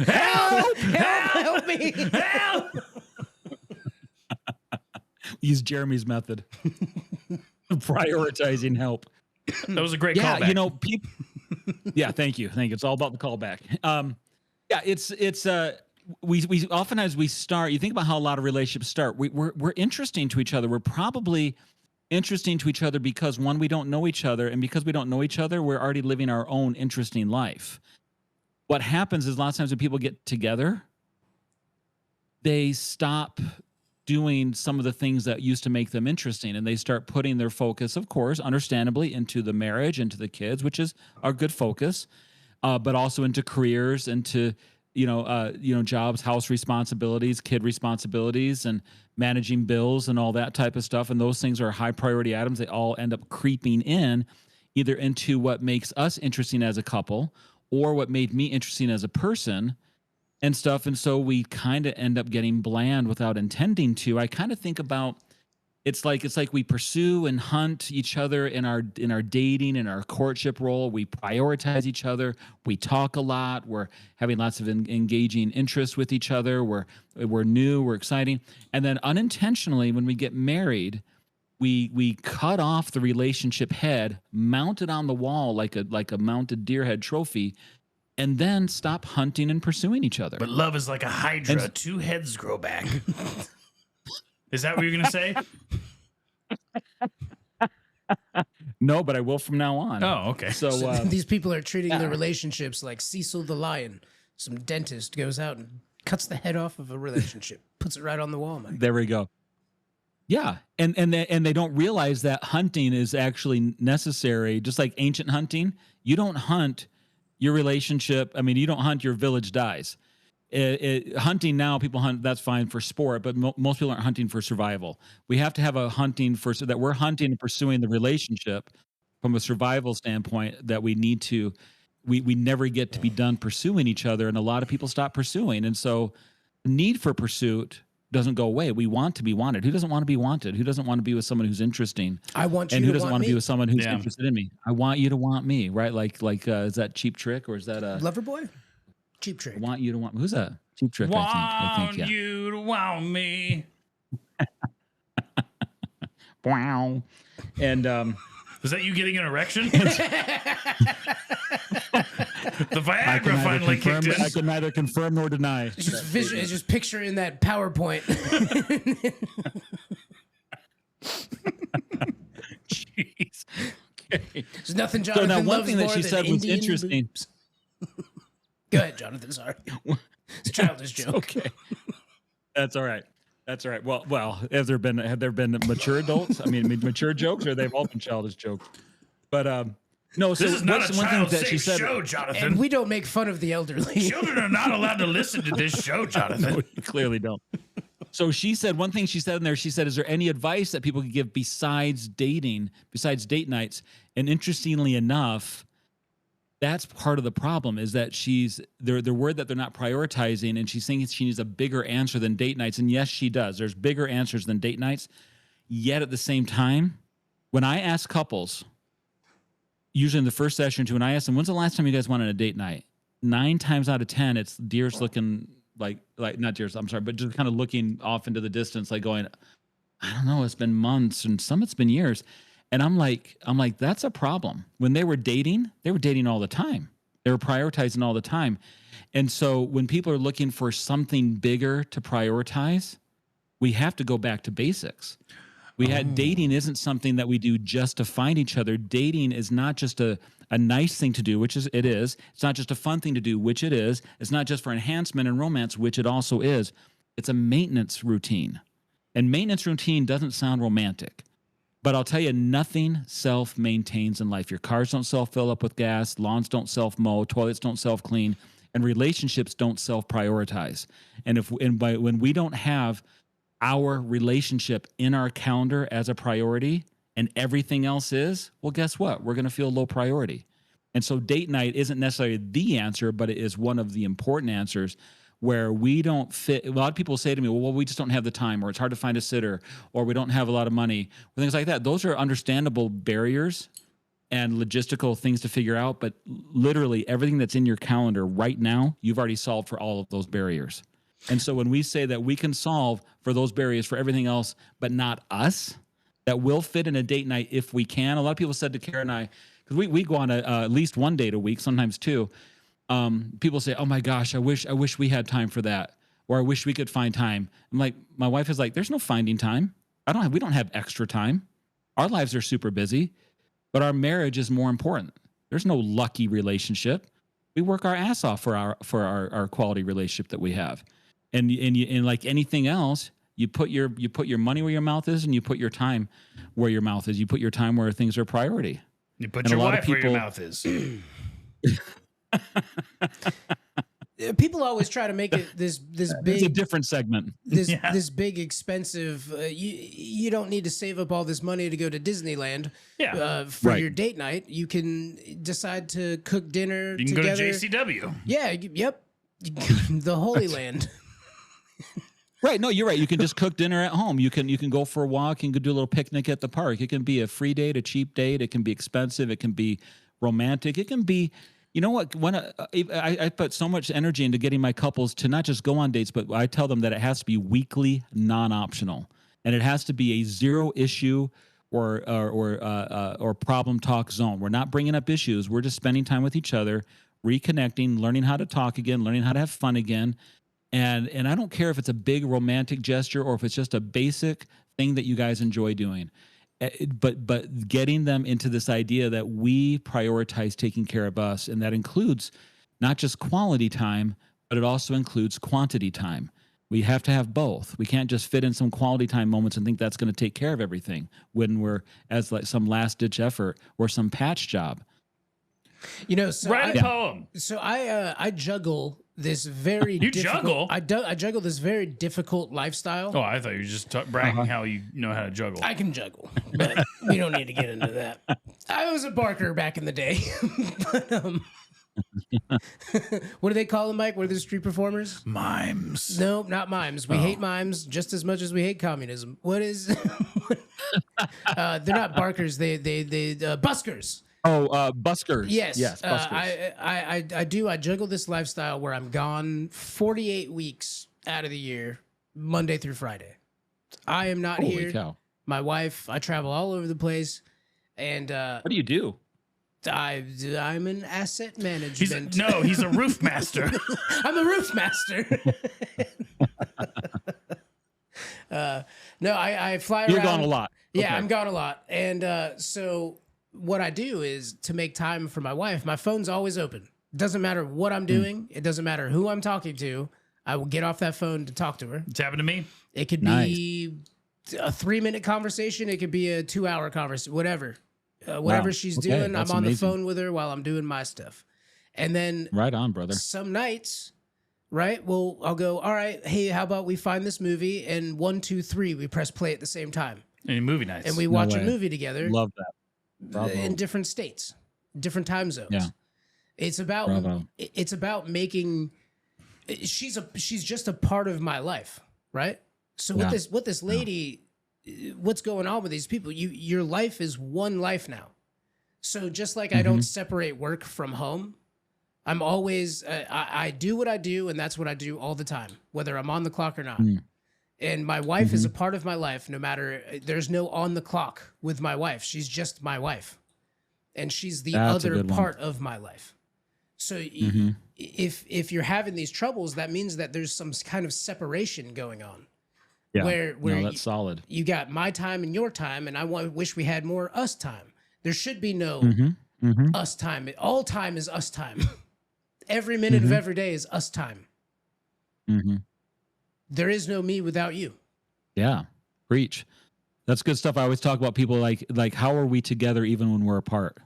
B: Help me!
A: Help!
C: Use Jeremy's method. Prioritizing help.
A: That was a great
C: Yeah,
A: callback.
C: people. Yeah, thank you. It's all about the callback. Yeah, it's we often as we start, you think about how a lot of relationships start. We're interesting to each other. We're probably interesting to each other because one, we don't know each other, and because we don't know each other, we're already living our own interesting life. What happens is a lot of times when people get together, they stop doing some of the things that used to make them interesting, and they start putting their focus, of course, understandably, into the marriage, into the kids, which is our good focus, but also into careers, into jobs, house responsibilities, kid responsibilities, and managing bills and all that type of stuff. And those things are high priority items. They all end up creeping in either into what makes us interesting as a couple or what made me interesting as a person and stuff. And so we kind of end up getting bland without intending to. I kind of think about it's like we pursue and hunt each other in our dating, in our courtship role. We prioritize each other. We talk a lot. We're having lots of engaging interests with each other. We're new. We're exciting. And then unintentionally, when we get married, we cut off the relationship head, mount it on the wall like a mounted deer head trophy, and then stop hunting and pursuing each other.
A: But love is like a hydra. 2 heads grow back. Is that what you're going to say?
C: No, but I will from now on.
A: Oh, okay.
C: So
B: these people are treating their relationships like Cecil the Lion. Some dentist goes out and Cuts the head off of a relationship. Puts it right on the wall, Mike.
C: There we go. Yeah, and they don't realize that hunting is actually necessary. Just like ancient hunting, you don't hunt your relationship. I mean, you don't hunt your village dies. Hunting now, people hunt. That's fine for sport, but most people aren't hunting for survival. We have to have a hunting for so that we're hunting and pursuing the relationship from a survival standpoint. That we need to, we never get to be done pursuing each other, and a lot of people stop pursuing, and so the need for pursuit doesn't go away. We want to be wanted. Who doesn't want to be wanted? Who doesn't want to be with someone who's interesting?
B: I want you
C: and
B: to
C: who doesn't want to be with someone who's
A: Yeah.
C: interested in me? I want you to want me, right? Like is that Cheap Trick or is that a
B: Lover Boy? Cheap Trick.
C: I want you to want? Who's that? Cheap Trick. I think. Yeah.
A: You to want me.
C: Wow. And
A: Was that you getting an erection? The
C: I
A: Viagra finally kicked in.
C: I can neither confirm nor deny.
B: It's just visual. It's just picturing that PowerPoint.
C: Jeez. Okay.
B: There's nothing
C: So
B: Jonathan
C: now one
B: loves
C: thing that
B: more
C: she
B: than
C: said was
B: Indian
C: interesting.
B: boobs. Go ahead, Jonathan. Sorry. It's a childish joke.
C: Okay. That's all right. That's all right. Well, have there been mature adults? I mean, mature jokes, or they've all been childish jokes? But no. So
A: This is not a
C: one thing that she
A: child-safe
C: said.
A: show,
B: And
A: Jonathan.
B: we don't make fun of the elderly.
A: Children are not allowed to listen to this show, Jonathan.
C: No, you clearly don't. So she said one thing she said in there. She said, "Is there any advice that people could give besides dating, besides date nights?" And interestingly enough, that's part of the problem is that they're worried that they're not prioritizing, and she's thinking she needs a bigger answer than date nights. And yes, she does. There's bigger answers than date nights. Yet at the same time, when I ask couples, usually in the first session or two, when I ask them, "When's the last time you guys went on a date night?" 9 times out of 10, it's deers looking like not deers. I'm sorry, but just kind of looking off into the distance, like going, "I don't know. It's been months, and some it's been years." And I'm like, that's a problem. When they were dating all the time. They were prioritizing all the time. And so when people are looking for something bigger to prioritize, we have to go back to basics. Dating isn't something that we do just to find each other. Dating is not just a nice thing to do, which it is. It's not just a fun thing to do, which it is. It's not just for enhancement and romance, which it also is. It's a maintenance routine. And maintenance routine doesn't sound romantic. But I'll tell you, nothing self-maintains in life. Your cars don't self-fill up with gas, lawns don't self-mow, toilets don't self-clean, and relationships don't self-prioritize. And when we don't have our relationship in our calendar as a priority and everything else is, well, guess what? We're going to feel low priority. And so date night isn't necessarily the answer, but it is one of the important answers where we don't fit. A lot of people say to me, well, we just don't have the time, or it's hard to find a sitter, or we don't have a lot of money, or things like that. Those are understandable barriers and logistical things to figure out, but literally everything that's in your calendar right now, you've already solved for all of those barriers. And so when we say that we can solve for those barriers for everything else, but not us, that will fit in a date night if we can. A lot of people said to Kara and I, because we go on at least one date a week, sometimes two. People say, "Oh my gosh, I wish we had time for that," or "I wish we could find time." I'm like, my wife is like, "There's no finding time. We don't have extra time. Our lives are super busy, but our marriage is more important. There's no lucky relationship. We work our ass off for our quality relationship that we have, and like anything else, you put your money where your mouth is, and you put your time where your mouth is. You put your time where things are a priority.
A: You put
C: And
A: your
C: a lot of
A: wife where your
C: people-
A: mouth is.
B: People always try to make it this
C: It's a
B: big,
C: different segment.
B: this big expensive. You don't need to save up all this money to go to Disneyland.
A: Yeah.
B: For
C: Right.
B: your date night, you can decide to cook dinner
A: You can
B: together.
A: go to JCW.
B: Yeah. Yep. The Holy Land.
C: Right. No, you're right. You can just cook dinner at home. You can go for a walk. You can go do a little picnic at the park. It can be a free date, a cheap date. It can be expensive. It can be romantic. It can be, you know what? When I put so much energy into getting my couples to not just go on dates, but I tell them that it has to be weekly, non-optional, and it has to be a zero issue or problem talk zone. We're not bringing up issues. We're just spending time with each other, reconnecting, learning how to talk again, learning how to have fun again. And I don't care if it's a big romantic gesture or if it's just a basic thing that you guys enjoy doing. But getting them into this idea that we prioritize taking care of us, and that includes not just quality time, but it also includes quantity time. We have to have both. We can't just fit in some quality time moments and think that's going to take care of everything when we're as like some last ditch effort or some patch job.
B: You know, so
A: Write a poem.
B: So I juggle this very
A: You
B: difficult,
A: juggle?
B: I juggle this very difficult lifestyle.
A: Oh, I thought you were just bragging how you know how to juggle.
B: I can juggle, but we don't need to get into that. I was a barker back in the day. But, what do they call them, Mike? What are the street performers?
A: Mimes.
B: No, not mimes. We hate mimes just as much as we hate communism. What is? They're not barkers. They buskers.
C: Oh, buskers.
B: Yes,
C: buskers.
B: I juggle this lifestyle where I'm gone 48 weeks out of the year, Monday through Friday. I am not
C: Holy
B: here.
C: cow.
B: My wife, I travel all over the place, and
C: What do you do?
B: I'm an asset management.
A: He's a roof master.
B: I'm a roof master. No, I fly around.
C: You're gone a lot.
B: Yeah,
C: Okay.
B: I'm gone a lot. And so what I do is to make time for my wife, my phone's always open. It doesn't matter what I'm doing. It doesn't matter who I'm talking to. I will get off that phone to talk to her.
A: It's happened to me.
B: It could be a 3-minute conversation. It could be a 2-hour conversation, whatever. Whatever she's
C: Okay,
B: doing,
C: that's
B: I'm on
C: amazing.
B: the phone with her while I'm doing my stuff. And then
C: Right on, brother.
B: some nights, right? Well, I'll go, all right, hey, how about we find this movie and 1, 2, 3, we press play at the same time.
A: In movie nights.
B: And we watch a
C: way.
B: movie together
C: Love that. Bravo.
B: in different states, different time zones.
C: Yeah.
B: It's about
C: Bravo.
B: it's about making she's just a part of my life, right? So
C: Yeah.
B: with this lady, what's going on with these people? Your life is one life now. So just like I don't separate work from home, I'm always I do what I do, and that's what I do all the time, whether I'm on the clock or not. And my wife is a part of my life. No matter, there's no on the clock with my wife. She's just my wife, and she's the
C: That's a
B: other
C: good one.
B: part of my life. So if you're having these troubles, that means that there's some kind of separation going on.
C: Yeah.
B: Where
C: no, that's solid.
B: you got my time and your time, and I wish we had more us time. There should be no us time. All time is us time. Every minute of every day is us time. There is no me without you.
C: Yeah. Preach. That's good stuff. I always talk about people like how are we together even when we're apart?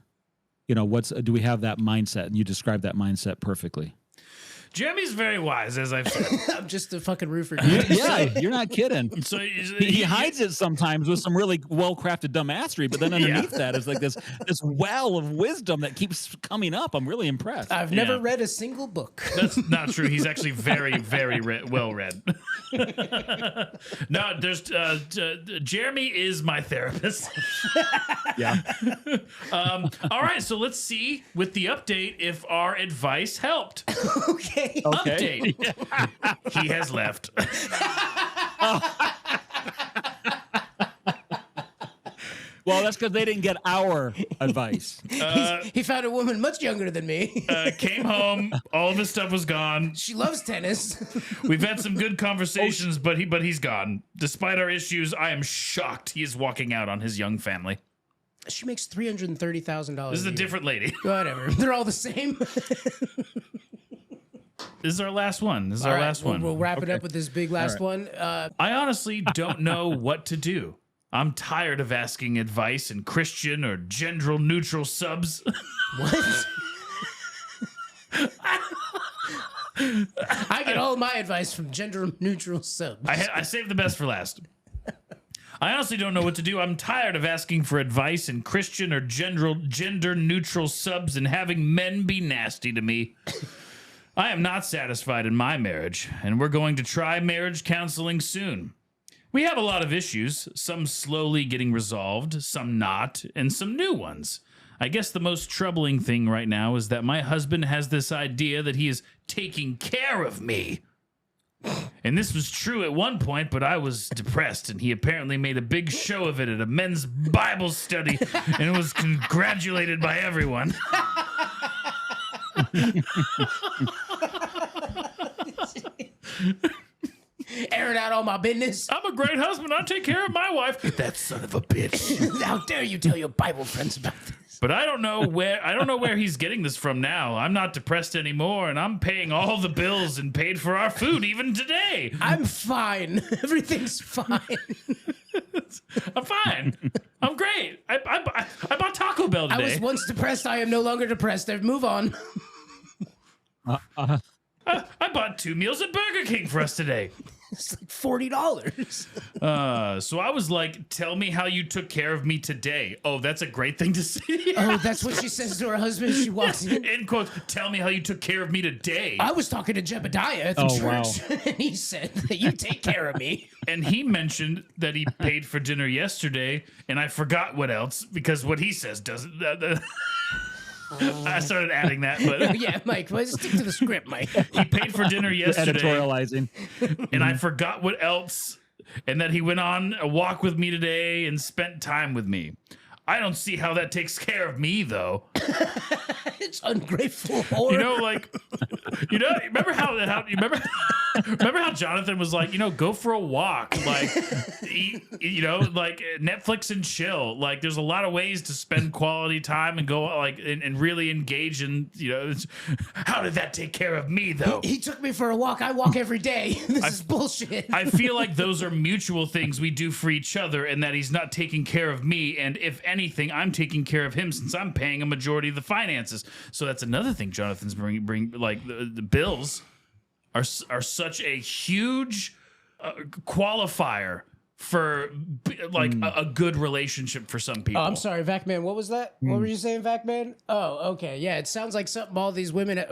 C: You know, do we have that mindset? And you describe that mindset perfectly.
A: Jeremy's very wise, as I've said.
B: I'm just a fucking roofer. Dude.
C: Yeah, you're not kidding.
A: So
C: He hides it sometimes with some really well-crafted dumbassery, but then underneath that is like this well of wisdom that keeps coming up. I'm really impressed.
B: I've never read a single book.
A: That's not true. He's actually very, very well read. No, there's Jeremy is my therapist.
C: Yeah.
A: All right, so let's see with the update if our advice helped.
B: Okay.
C: Okay.
A: Update. He has left.
C: Well, that's because they didn't get our advice.
B: He found a woman much younger than me.
A: Came home, all of his stuff was gone.
B: She loves tennis.
A: We've had some good conversations, but he's gone. Despite our issues, I am shocked he is walking out on his young family.
B: She makes $330,000.
A: This is a different lady.
B: Whatever. They're all the same.
A: This is our last one. This is
B: All
A: our
B: right,
A: last one.
B: We'll wrap it up with this big last one.
A: I honestly don't know what to do. I'm tired of asking advice in Christian or gender neutral subs.
B: What? I get all my advice from gender neutral subs.
A: I saved the best for last. I honestly don't know what to do. I'm tired of asking for advice in Christian or gender neutral subs and having men be nasty to me. I am not satisfied in my marriage, and we're going to try marriage counseling soon. We have a lot of issues, some slowly getting resolved, some not, and some new ones. I guess the most troubling thing right now is that my husband has this idea that he is taking care of me. And this was true at one point, but I was depressed, and he apparently made a big show of it at a men's Bible study and was congratulated by everyone.
B: Airing out all my business.
A: I'm a great husband. I take care of my wife. That son of a bitch.
B: How dare you tell your Bible friends about this?
A: But I don't know where he's getting this from now. I'm not depressed anymore, and I'm paying all the bills and paid for our food even today.
B: I'm fine. Everything's fine.
A: I'm fine. I'm great. I bought Taco Bell today.
B: I was once depressed. I am no longer depressed. Move on.
A: I bought 2 meals at Burger King for us today.
B: It's like $40.
A: So I was like, tell me how you took care of me today. Oh, that's a great thing to say.
B: Oh, that's what she says to her husband. She walks in.
A: In quotes, tell me how you took care of me today.
B: I was talking to Jebediah at the church, and he said that you take care of me.
A: And he mentioned that he paid for dinner yesterday, and I forgot what else, because what he says doesn't... I started adding that, but...
B: Yeah, Mike, let's stick to the script, Mike.
A: He paid for dinner yesterday.
C: Editorializing.
A: And I forgot what else, and that he went on a walk with me today and spent time with me. I don't see how that takes care of me, though.
B: It's ungrateful whore.
A: Remember how Jonathan was like, go for a walk, like, like Netflix and chill. Like, there's a lot of ways to spend quality time and go like and really engage in, how did that take care of me, though?
B: He took me for a walk. I walk every day. This is bullshit.
A: I feel like those are mutual things we do for each other, and that he's not taking care of me. And if anything, I'm taking care of him since I'm paying a majority of the finances. So that's another thing Jonathan's bring like the bills are such a huge qualifier for like a good relationship for some people.
B: Oh, I'm sorry, Vacman. What was that? What were you saying, Vacman? Oh, okay. Yeah, it sounds like something all these women...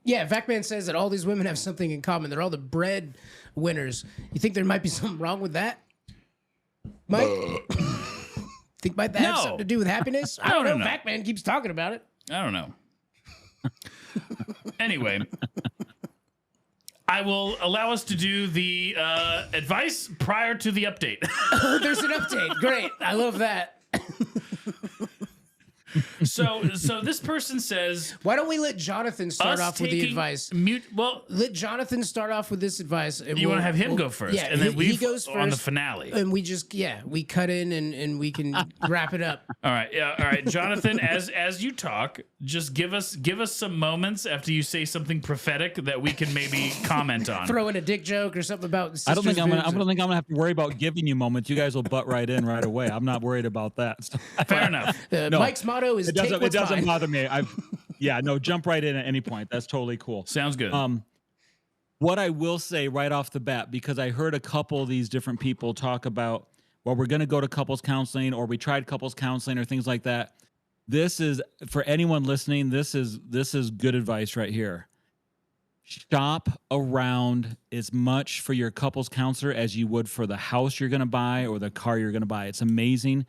B: Yeah, Vacman says that all these women have something in common. They're all the bread winners. You think there might be something wrong with that? Mike? Think might that have something to do with happiness? I don't know. Vacman keeps talking about it.
A: I don't know. Anyway, I will allow us to do the advice prior to the update.
B: There's an update. Great. I love that.
A: So this person says,
B: why don't we let Jonathan start off with the advice? Let Jonathan start off with this advice. And
A: you want to have him go first?
B: Yeah,
A: and then
B: he goes first
A: on the finale.
B: And we just, we cut in and we can wrap it up.
A: All right. Yeah. All right. Jonathan, as you talk, just give us some moments after you say something prophetic that we can maybe comment on.
B: Throw in a dick joke or something about
C: I don't think I'm gonna have to worry about giving you moments. You guys will butt right in right away. I'm not worried about that.
A: Fair enough.
B: No, Mike's motto is
C: it doesn't bother me. Jump right in at any point. That's totally cool.
A: Sounds good.
C: What I will say right off the bat, because I heard a couple of these different people talk about, well, we're going to go to couples counseling, or we tried couples counseling, or things like that. This is, for anyone listening, this is good advice right here. Shop around as much for your couples counselor as you would for the house you're going to buy or the car you're going to buy. It's amazing.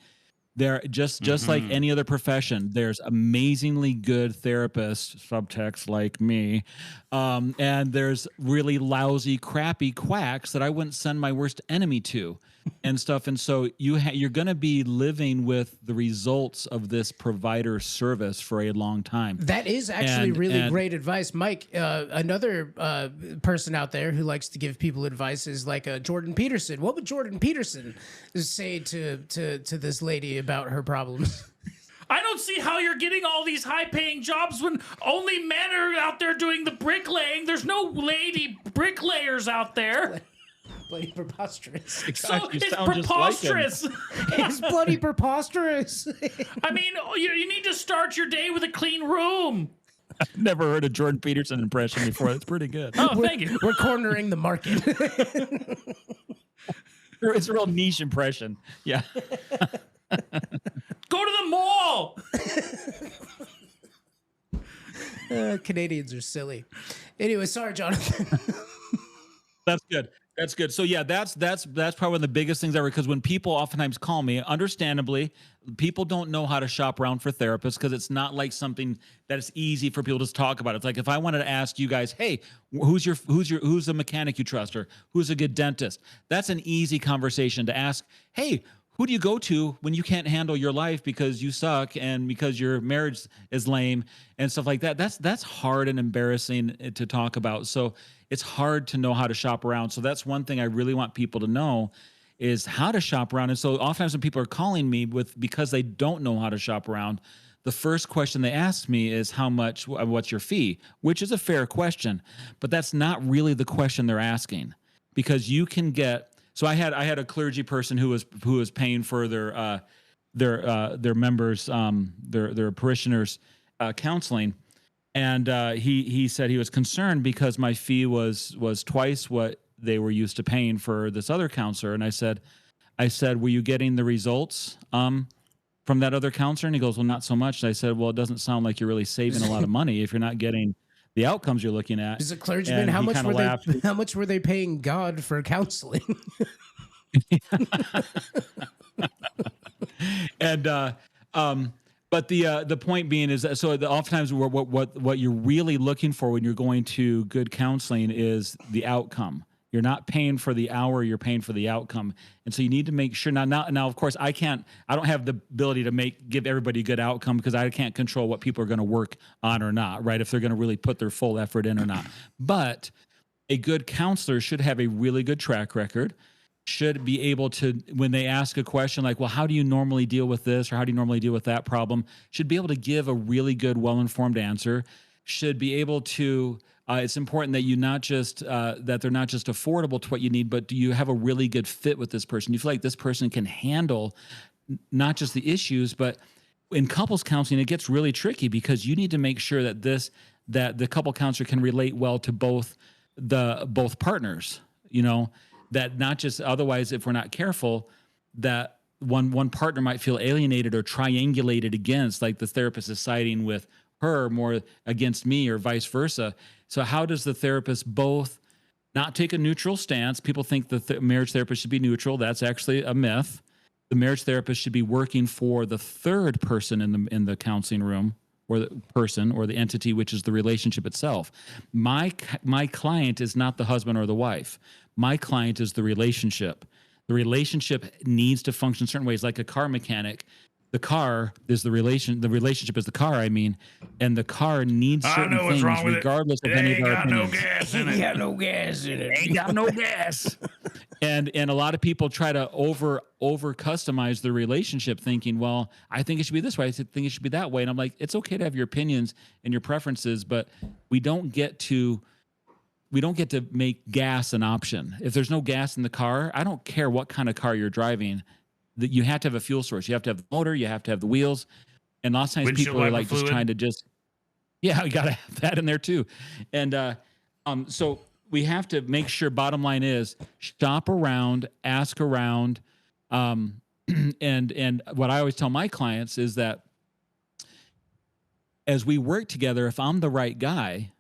C: They're just like any other profession. There's amazingly good therapists, subtext like me, and there's really lousy, crappy quacks that I wouldn't send my worst enemy to, and stuff. And so you're going to be living with the results of this provider service for a long time.
B: That is actually really great advice, Mike. Another person out there who likes to give people advice is like Jordan Peterson. What would Jordan Peterson say to this lady about her problems?
A: I don't see how you're getting all these high-paying jobs when only men are out there doing the bricklaying. There's no lady bricklayers out there.
B: Bloody preposterous.
A: So it's preposterous.
B: It's bloody preposterous.
A: I mean, you need to start your day with a clean room.
C: I've never heard a Jordan Peterson impression before. That's pretty good.
A: Oh, thank you.
B: We're cornering the market.
C: It's a real niche impression. Yeah.
A: Go to the mall.
B: Canadians are silly. Anyway, sorry, Jonathan.
C: That's good. That's good. So yeah, that's probably one of the biggest things ever, because when people oftentimes call me, understandably, people don't know how to shop around for therapists because it's not like something that is easy for people to talk about. It's like if I wanted to ask you guys, hey, who's a mechanic you trust, or who's a good dentist? That's an easy conversation to ask. Hey, who do you go to when you can't handle your life because you suck and because your marriage is lame and stuff like that? That's hard and embarrassing to talk about. So it's hard to know how to shop around. So that's one thing I really want people to know is how to shop around. And so oftentimes when people are calling me because they don't know how to shop around, the first question they ask me is what's your fee, which is a fair question, but that's not really the question they're asking, because you can get, so I had a clergy person who was paying for their members, their parishioners, counseling. And he said he was concerned because my fee was twice what they were used to paying for this other counselor. And I said, were you getting the results from that other counselor? And he goes, well, not so much. And I said, well, it doesn't sound like you're really saving a lot of money if you're not getting the outcomes you're looking at.
B: As a clergyman, how much were they paying God for counseling?
C: And but the point being is that, so oftentimes what you're really looking for when you're going to good counseling is the outcome. You're not paying for the hour, you're paying for the outcome. And so you need to make sure now of course I don't have the ability to give everybody a good outcome, because I can't control what people are going to work on or not, right? If they're going to really put their full effort in or not. But a good counselor should have a really good track record, should be able to, when they ask a question like, well, how do you normally deal with this, or how do you normally deal with that problem, should be able to give a really good, well-informed answer, should be able to, it's important that that they're not just affordable to what you need, but do you have a really good fit with this person? You feel like this person can handle not just the issues, but in couples counseling, it gets really tricky, because you need to make sure that the couple counselor can relate well to both partners, that not just, otherwise, if we're not careful, that one partner might feel alienated or triangulated against, like the therapist is siding with her more against me, or vice versa. So how does the therapist both not take a neutral stance? People think the marriage therapist should be neutral. That's actually a myth. The marriage therapist should be working for the third person in the counseling room, or the person or the entity, which is the relationship itself. My client is not the husband or the wife. My client is the relationship. The relationship needs to function certain ways, like a car mechanic. The car is the relationship is the car, and the car needs certain things regardless of any of our opinions.
B: Ain't got no gas in it.
C: Ain't got no gas. And a lot of people try to over customize the relationship, thinking, well, I think it should be this way, I think it should be that way. And I'm like, it's okay to have your opinions and your preferences, but we don't get to make gas an option. If there's no gas in the car, I don't care what kind of car you're driving, that you have to have a fuel source. You have to have the motor, you have to have the wheels. And lots of times people are like just trying to you got to have that in there too. And so we have to make sure, bottom line is, shop around, ask around. And what I always tell my clients is that as we work together, if I'm the right guy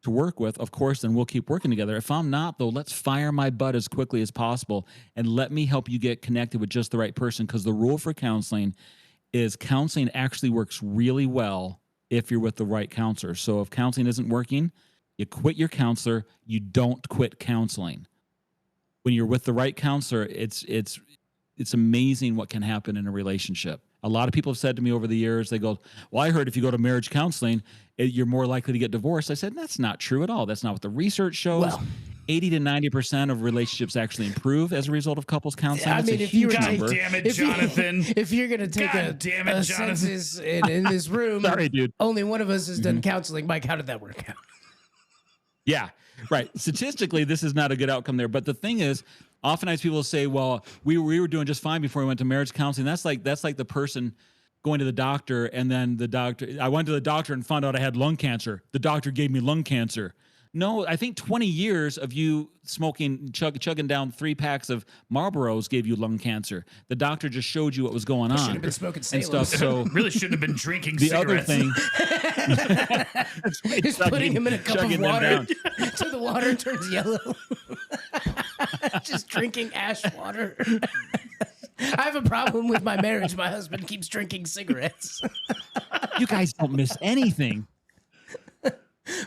C: to work with, of course, then we'll keep working together. If I'm not, though, let's fire my butt as quickly as possible and let me help you get connected with just the right person. Because the rule for counseling is counseling actually works really well if you're with the right counselor. So if counseling isn't working, you quit your counselor. You don't quit counseling. When you're with the right counselor, it's amazing what can happen in a relationship. A lot of people have said to me over the years, they go, well, I heard if you go to marriage counseling, you're more likely to get divorced. I said, that's not true at all. That's not what the research shows. Well, 80 to 90% of relationships actually improve as a result of couples counseling.
B: I mean,
A: if you're going to take a
B: census in this room,
C: sorry, dude,
B: only one of us has done counseling. Mike, how did that work out?
C: Yeah, right. Statistically, this is not a good outcome there. But the thing is, oftentimes people say, well, we were doing just fine before we went to marriage counseling. That's like the person going to the doctor, and then I went to the doctor and found out I had lung cancer. The doctor gave me lung cancer. No, I think 20 years of you smoking, chugging down 3 packs of Marlboros gave you lung cancer. The doctor just showed you what was going on.
B: Should have been smoking
C: and stuff. So
A: really shouldn't have been drinking
C: the
A: cigarettes.
C: other thing,
B: just putting him in a cup of water till the water turns yellow. Just drinking ash water. I have a problem with my marriage. My husband keeps drinking cigarettes.
C: You guys don't miss anything.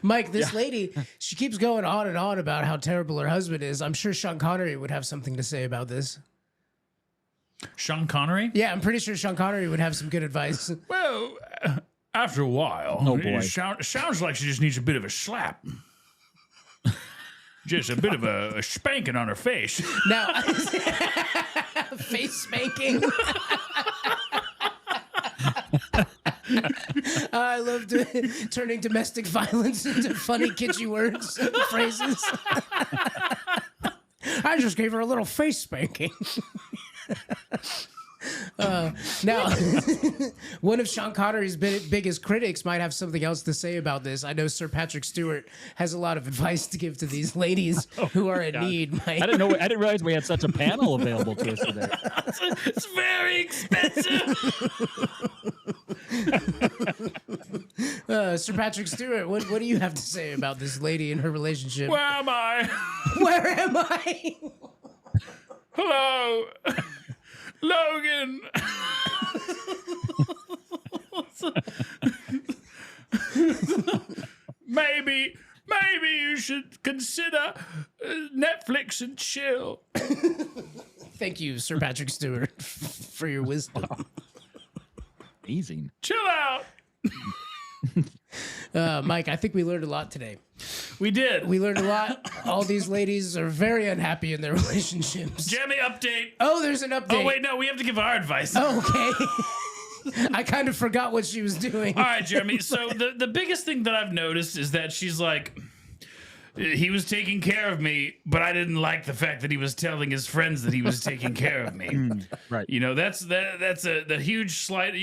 B: Mike, this lady, she keeps going on and on about how terrible her husband is. I'm sure Sean Connery would have something to say about this.
A: Sean Connery?
B: Yeah, I'm pretty sure Sean Connery would have some good advice.
A: Well, after a while,
C: oh boy,
A: it sounds like she just needs a bit of a slap. Just a bit of a spanking on her face.
B: Now, face spanking. I love turning domestic violence into funny, kitschy words and phrases. I just gave her a little face spanking. Now, one of Sean Connery's biggest critics might have something else to say about this. I know Sir Patrick Stewart has a lot of advice to give to these ladies who are in need. Mike.
C: I didn't realize we had such a panel available to us today.
A: It's very expensive.
B: Sir Patrick Stewart, what do you have to say about this lady and her relationship?
A: Where am I?
B: Where am I?
A: Hello, Logan. maybe you should consider Netflix and chill.
B: Thank you, Sir Patrick Stewart, for your wisdom.
C: Amazing.
A: Chill out.
B: Mike, I think we learned a lot today.
A: We did.
B: We learned a lot. All these ladies are very unhappy in their relationships.
A: Jeremy, update.
B: Oh, there's an update.
A: Oh, wait, no, we have to give our advice.
B: Okay. I kind of forgot what she was doing.
A: All right, Jeremy. So the biggest thing that I've noticed is that she's like, he was taking care of me, but I didn't like the fact that he was telling his friends that he was taking care of me.
C: Right.
A: You know, that's the huge slight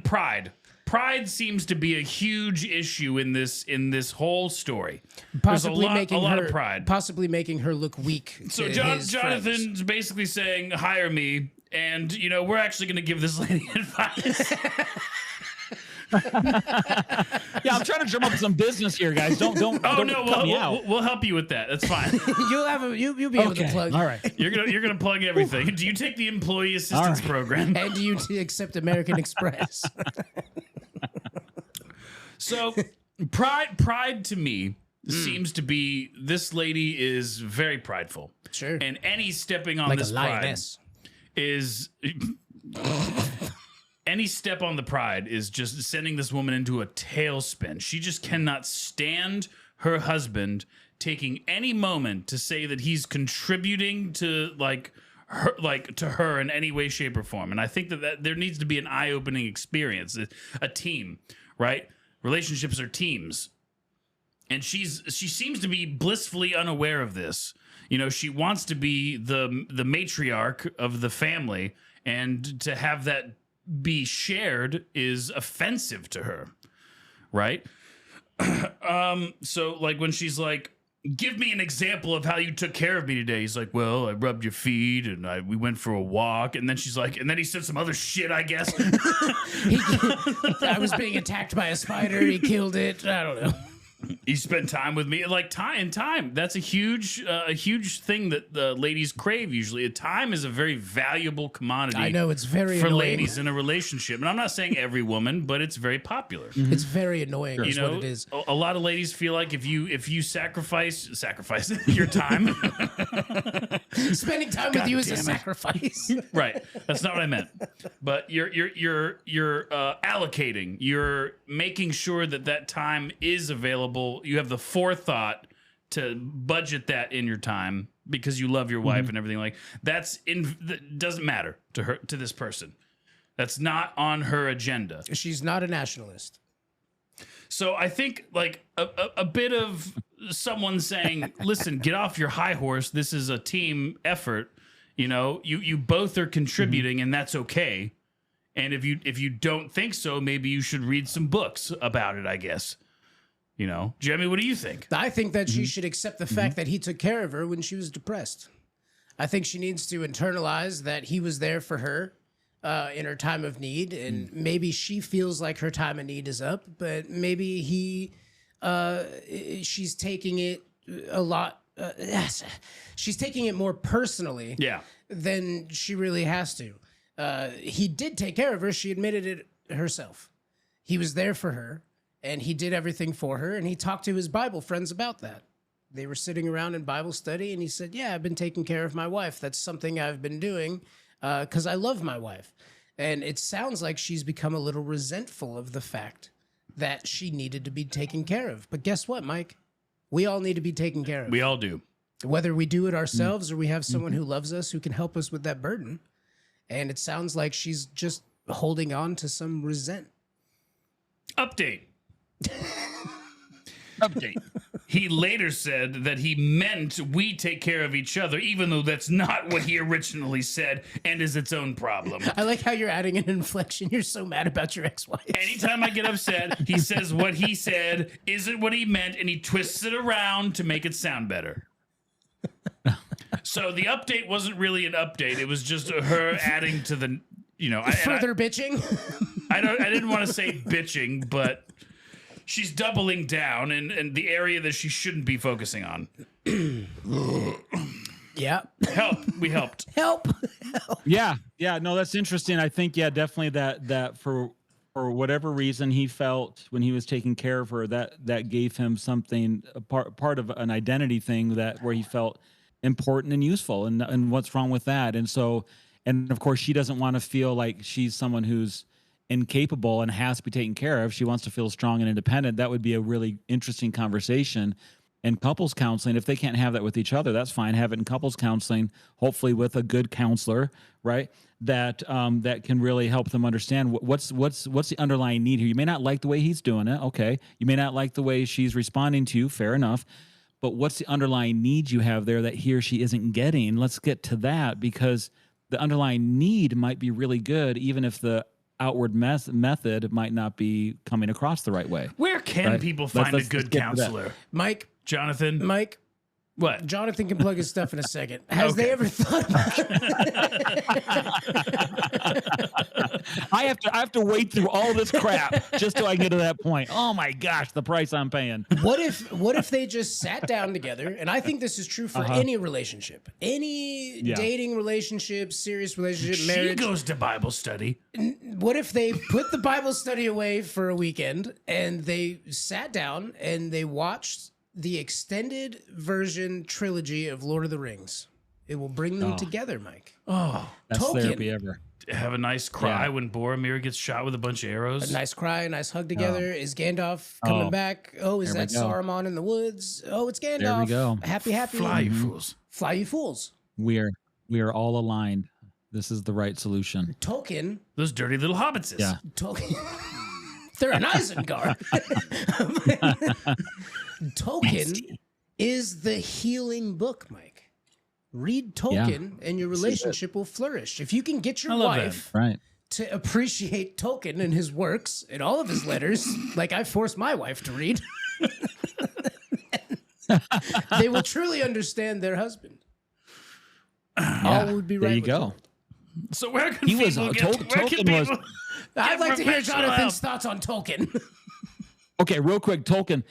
A: pride. Pride seems to be a huge issue in this whole story.
B: Possibly
A: There's
B: making
A: a lot
B: her,
A: of pride.
B: Possibly making her look weak.
A: So
B: to his
A: Jonathan's
B: friends.
A: basically saying, hire me, and, you know, we're actually going to give this lady advice.
C: Yeah, I'm trying to drum up some business here, guys. Don't
A: Oh,
C: don't
A: no,
C: cut me out.
A: we'll help you with that. That's fine.
B: You'll be able to plug.
C: All right.
A: You're gonna plug everything. Do you take the employee assistance
C: right.
A: program?
B: And do you accept American Express?
A: So pride to me seems to be, this lady is very prideful.
B: Sure.
A: And any stepping on
B: Like
A: this
B: a
A: pride
B: lioness.
A: is any step on the pride is just sending this woman into a tailspin. She just cannot stand her husband taking any moment to say that he's contributing to her in any way, shape, or form. And I think that there needs to be an eye-opening experience, a team, right? Relationships are teams. And she seems to be blissfully unaware of this. You know, she wants to be the matriarch of the family, and to have that be shared is offensive to her, right? So like when she's like, give me an example of how you took care of me today. He's like, well, I rubbed your feet and we went for a walk. And then she's like, and then he said some other shit, I guess.
B: I was being attacked by a spider. He killed it. I don't know.
A: You spend time with me, like time. That's a huge thing that the ladies crave usually. Time is a very valuable commodity.
B: I know, it's very
A: for
B: annoying.
A: ladies in a relationship, and I'm not saying every woman, but it's very popular.
B: It's very annoying.
A: You
B: Is
A: know,
B: what it is.
A: a lot of ladies feel like if you sacrifice your time,
B: Spending time with you is a
A: damn it.
B: sacrifice.
A: right? That's not what I meant. But you're allocating. You're making sure that time is available. You have the forethought to budget that in your time because you love your wife and everything. Like that doesn't matter to her, to this person. That's not on her agenda.
B: She's not a nationalist.
A: So I think like a bit of someone saying, listen, get off your high horse. This is a team effort. You know, you both are contributing and that's okay. And if you don't think so, maybe you should read some books about it, I guess. You know, Jeremy, what do you think?
B: I think that she should accept the fact that he took care of her when she was depressed. I think she needs to internalize that he was there for her in her time of need, and maybe she feels like her time of need is up, but maybe she's taking it a lot. She's taking it more personally than she really has to. He did take care of her. She admitted it herself. He was there for her. And he did everything for her, and he talked to his Bible friends about that. They were sitting around in Bible study, and he said, yeah, I've been taking care of my wife. That's something I've been doing because I love my wife. And it sounds like she's become a little resentful of the fact that she needed to be taken care of. But guess what, Mike? We all need to be taken care of.
A: We all do.
B: Whether we do it ourselves or we have someone who loves us who can help us with that burden. And it sounds like she's just holding on to some resent.
A: Update.
C: Update.
A: He later said that he meant we take care of each other, even though that's not what he originally said and is its own problem.
B: I like how you're adding an inflection. You're so mad about your ex-wife.
A: Anytime I get upset, he says what he said isn't what he meant, and he twists it around to make it sound better. So the update wasn't really an update. It was just her adding to the,
B: Further bitching.
A: I didn't want to say bitching, but she's doubling down in the area that she shouldn't be focusing on.
B: Yeah.
A: Help. We helped.
B: Help.
C: Yeah. No, that's interesting. I think, definitely that for whatever reason he felt when he was taking care of her, that gave him something, a part of an identity thing where he felt important and useful, and what's wrong with that? And so, and of course she doesn't want to feel like she's someone who's incapable and has to be taken care of. She wants to feel strong and independent. That would be a really interesting conversation in couples counseling. If they can't have that with each other, that's fine. Have it in couples counseling, hopefully with a good counselor, right? That can really help them understand what's the underlying need here. You may not like the way he's doing it. Okay. You may not like the way she's responding to you. Fair enough. But what's the underlying need you have there that he or she isn't getting? Let's get to that, because the underlying need might be really good, even if the outward method might not be coming across the right way.
A: Where can people find a good
C: get to that.
A: counselor?
B: Mike.
A: Jonathan?
B: Mike.
A: What?
B: Jonathan can plug his stuff in a second. Has they ever thought about
C: I have to wade through all this crap just so I get to that point. Oh my gosh, the price I'm paying.
B: What if they just sat down together? And I think this is true for any relationship, any dating relationship, serious relationship, marriage.
A: She goes to Bible study.
B: What if they put the Bible study away for a weekend and they sat down and they watched the extended version trilogy of Lord of the Rings? It will bring them together, Mike.
A: Oh,
C: Best
B: Tolkien.
C: therapy ever.
A: have a nice cry when Boromir gets shot with a bunch of arrows.
B: A nice cry, a nice hug together. Is Gandalf coming back? Oh, is that Saruman in the woods? Oh, it's Gandalf.
C: There we go.
B: Happy.
A: Fly, you fools.
B: Fly, you fools.
C: We are all aligned. This is the right solution.
B: Tolkien.
A: Those dirty little hobbitses.
C: Yeah.
B: Tolkien. They're an Isengard. Tolkien is the healing book, Mike. Read Tolkien and your relationship will flourish. If you can get your wife to appreciate Tolkien and his works and all of his letters, like I forced my wife to read, they will truly understand their husband. All would be right.
C: There you
B: with
C: go.
B: Tolkien.
A: So where can people get
C: Tolkien was.
B: I'd like to hear Jonathan's thoughts on Tolkien.
C: Okay, real quick, Tolkien.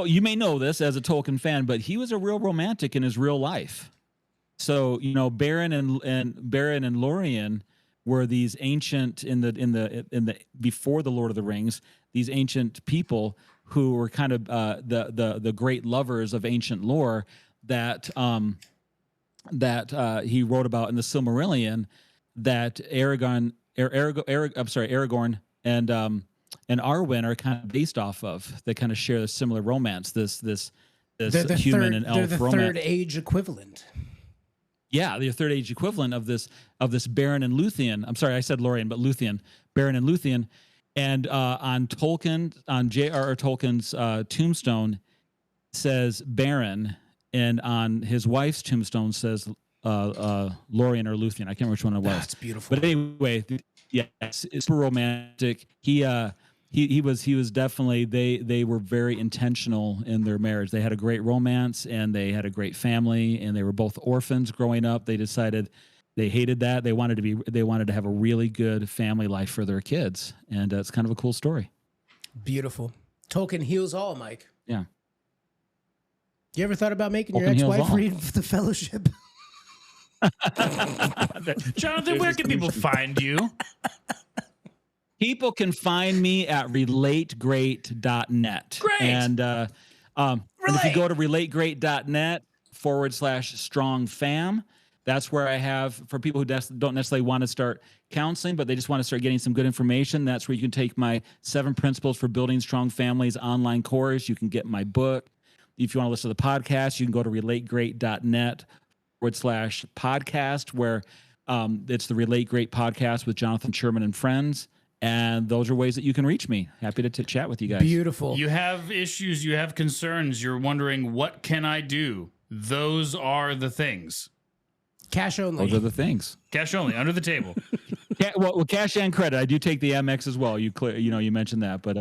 C: You may know this as a Tolkien fan, but he was a real romantic in his real life. So Beren and Lorien were these ancient in the before the Lord of the Rings. These ancient people who were kind of the great lovers of ancient lore that he wrote about in the Silmarillion. That Aragorn and Arwen are kind of based off of. They kind of share a similar romance. This human and elf
B: they're the
C: romance.
B: third age equivalent.
C: Yeah, the third age equivalent of this Beren and Luthien. I'm sorry, I said Lorien, but Luthien, Beren and Luthien. And on J.R.R. Tolkien's tombstone says Beren, and on his wife's tombstone says Lorien or Luthien. I can't remember which one it was.
B: That's beautiful.
C: But anyway, yeah, it's super romantic. He was definitely they were very intentional in their marriage. They had a great romance and they had a great family, and they were both orphans growing up. They decided they hated that. They wanted to have a really good family life for their kids, and it's kind of a cool story.
B: Beautiful. Tolkien heals all, Mike.
C: Yeah.
B: You ever thought about making
C: Tolkien
B: your
C: heals
B: ex-wife
C: all.
B: read The Fellowship?
A: Jonathan, where can people find you?
C: People can find me at RelateGREAT.net.
A: Great.
C: And if you go to RelateGREAT.net/strongfam, that's where I have, for people who don't necessarily want to start counseling, but they just want to start getting some good information. That's where you can take my 7 Principles for Building Strong Families online course. You can get my book. if you want to listen to the podcast, you can go to relategreat.net/podcast, where it's the Relate Great podcast with Jonathan Sherman and friends. And those are ways that you can reach me. Happy to chat with you guys.
B: Beautiful.
A: You have issues, you have concerns, you're wondering, what can I do? Those are the things.
B: Cash only.
C: Those are the things.
A: Cash only, under the table.
C: Well, cash and credit. I do take the MX as well. You mentioned that, but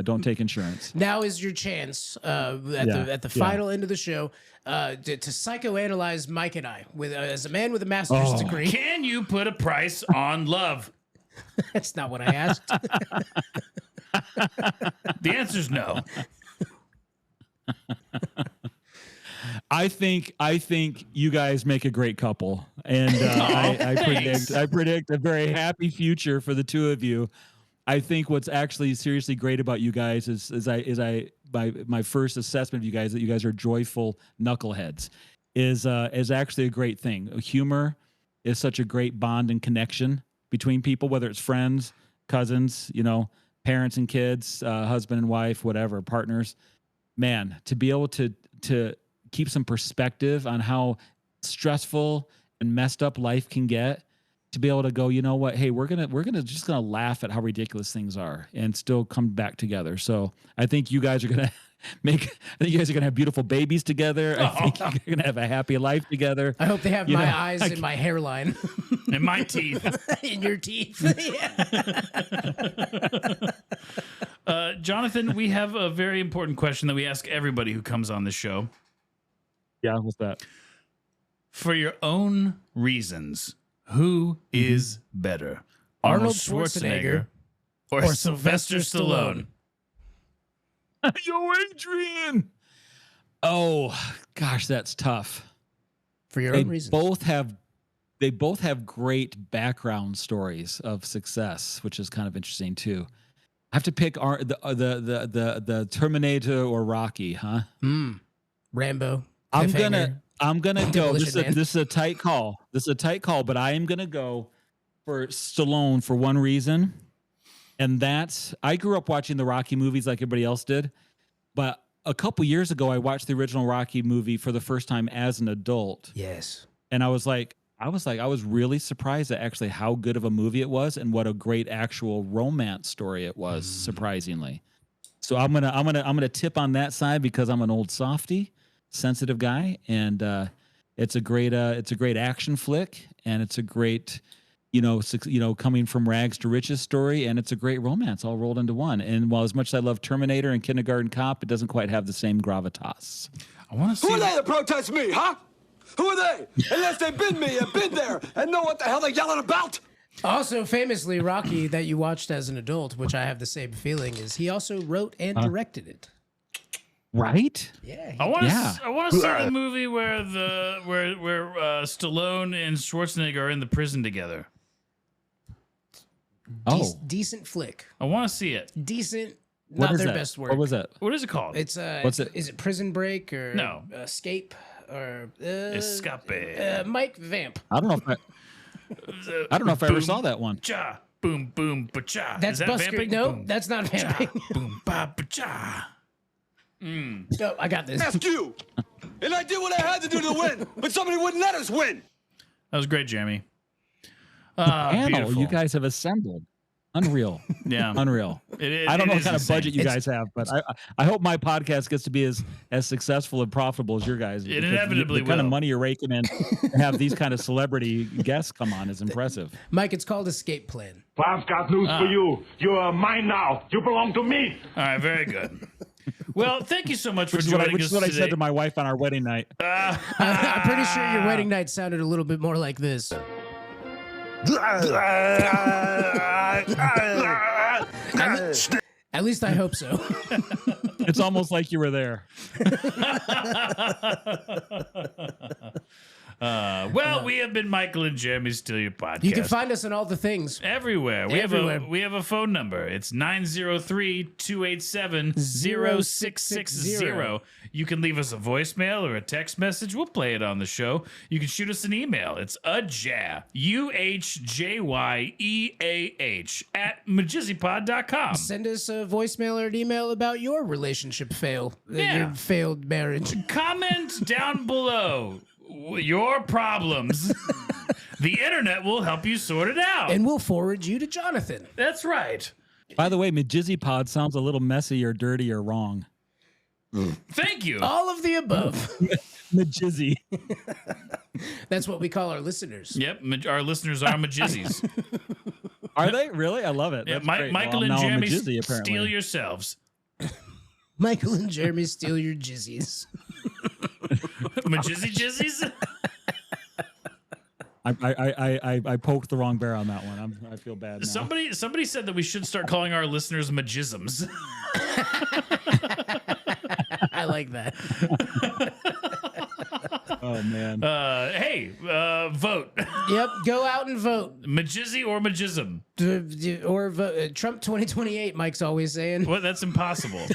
C: don't take insurance.
B: Now is your chance at the final end of the show to psychoanalyze Mike and I as a man with a master's degree.
A: Can you put a price on love?
B: That's not what I asked.
A: The answer's no.
C: I think you guys make a great couple, and I predict a very happy future for the two of you. I think what's actually seriously great about you guys is my first assessment of you guys, that you guys are joyful knuckleheads, is actually a great thing. Humor is such a great bond and connection between people, whether it's friends, cousins, parents and kids, husband and wife, whatever, partners. Man, to be able to keep some perspective on how stressful and messed up life can get, to be able to go, you know what? Hey, we're gonna laugh at how ridiculous things are and still come back together. So I think you guys are gonna have beautiful babies together. I think you're gonna have a happy life together.
B: I hope they have my eyes and my hairline.
A: And my teeth.
B: In your teeth.
A: Jonathan, we have a very important question that we ask everybody who comes on the show.
C: Yeah, what's that?
A: For your own reasons, who is better?
B: Arnold Schwarzenegger
A: or Sylvester Stallone?
C: Yo, Adrian. Oh, gosh, that's tough.
B: For your own reasons.
C: They both have great background stories of success, which is kind of interesting too. I have to pick the Terminator or Rocky, huh?
B: Rambo.
C: I'm gonna go. This is a tight call. But I am gonna go for Stallone for one reason, and that's I grew up watching the Rocky movies like everybody else did, but a couple years ago I watched the original Rocky movie for the first time as an adult.
B: Yes,
C: and I was really surprised at actually how good of a movie it was and what a great actual romance story it was. Surprisingly, so I'm gonna tip on that side because I'm an old softy, sensitive guy, and it's a great action flick, and it's a great coming from rags to riches story, and it's a great romance all rolled into one. And while as much as I love Terminator and Kindergarten Cop, it doesn't quite have the same gravitas.
A: I want to see.
E: Who are they to protest me, huh? Who are they? Unless they've been me and been there and know what the hell they're yelling about.
B: Also, famously, Rocky, that you watched as an adult, which I have the same feeling, is he also wrote and directed it.
C: Right?
B: Yeah.
A: I want to see the movie where Stallone and Schwarzenegger are in the prison together.
B: Decent flick.
A: I want to see it.
B: Decent. Not their best work.
C: What was that?
A: What is it called?
B: It's
C: What's it?
B: Is it Prison Break or
A: No.
B: Escape or
A: Escape.
B: Mike Vamp?
C: I don't know if I ever saw that one.
A: Cha, boom, boom, ba-cha.
B: That's
A: Is that
B: Busker.
A: vamping?
B: No,
A: Boom,
B: that's not vamping.
A: boom, ba, ba-cha.
B: No, I got this.
E: Ask you. And I did what I had to do to win, but somebody wouldn't let us win.
A: That was great, Jeremy.
C: Panel
A: Beautiful.
C: you guys have assembled. Unreal.
A: Yeah.
C: Unreal. I don't know what kind of budget you guys have, but I hope my podcast gets to be as successful and profitable as your guys.
A: It inevitably
C: the kind of
A: will.
C: money you're raking in to have these kind of celebrity guests come on is impressive.
B: Mike, it's called Escape Plan.
F: I've got news for you. You are mine now. You belong to me.
A: All right, very good. Well, thank you so much for
C: Which
A: joining us
C: is what I
A: today.
C: said to my wife on our wedding night.
B: I'm pretty sure your wedding night sounded a little bit more like this. At least I hope so.
C: It's almost like you were there.
A: Well, we have been Michael and Jeremy Steal Your Podcast.
B: You can find us on all the things.
A: Everywhere.
B: Everywhere.
A: We have a phone number. It's 903-287-0660. You can leave us a voicemail or a text message. We'll play it on the show. You can shoot us an email. It's UHJYEAH at MJSYVERSE.com.
B: Send us a voicemail or an email about your relationship fail.
A: Yeah.
B: Your failed marriage.
A: Comment down below your problems. The internet will help you sort it out.
B: And we'll forward you to Jonathan.
A: That's right.
C: By the way, MJSYPod sounds a little messy or dirty or wrong.
A: Thank you.
B: All of the above.
C: MJSY.
B: That's what we call our listeners.
A: Yep, our listeners are majizzies.
C: Are they? Really? I love it.
A: Yeah,
C: That's great.
A: Michael
C: Well,
A: and
C: now I'm a
A: Jeremy,
C: Jizzy, apparently.
A: steal yourselves.
B: Michael and Jeremy steal your jizzies.
A: Majizzy jizzies?
C: I poked the wrong bear on that one. I feel bad now.
A: Somebody said that we should start calling our listeners majisms.
B: I like that.
C: Oh man.
A: Hey, vote.
B: Yep, go out and vote.
A: Majizzy or majism?
B: Or vote. Trump 2028, Mike's always saying.
A: Well, that's impossible.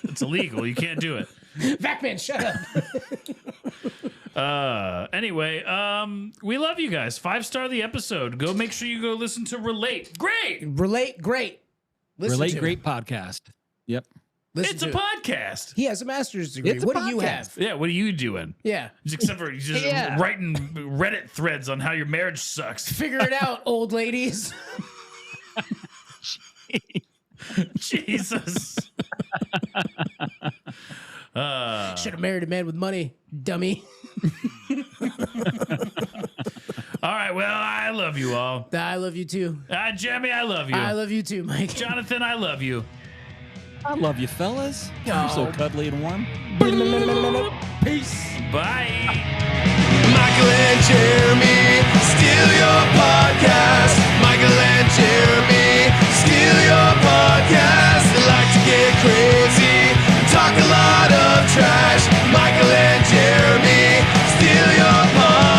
A: It's illegal. You can't do it.
B: Vacman, shut up.
A: Anyway, we love you guys. 5-star the episode. Go make sure you go listen to Relate. Great.
B: Relate, great. Listen
C: Relate
B: to
C: Great
B: it.
C: podcast. Yep.
B: Listen
A: It's a
B: to it.
A: podcast.
B: He has a master's degree.
C: It's a
B: What do you
C: podcast.
B: have?
A: Yeah, what are you doing?
B: Yeah.
A: Except for just
C: Yeah.
A: writing Reddit threads on how your marriage sucks.
B: Figure it out, old ladies.
A: Jesus.
B: Should have married a man with money, dummy.
A: All right, well, I love you all.
B: I love you too.
A: Jeremy, I love you.
B: I love you too, Mike.
A: Jonathan, I love you.
C: I love you, fellas. You're so cuddly and warm.
B: Peace.
A: Bye.
D: Michael and Jeremy steal your podcast. Michael and Jeremy steal your podcast. They like to get crazy and talk a lot of trash. Michael and Jeremy steal your podcast.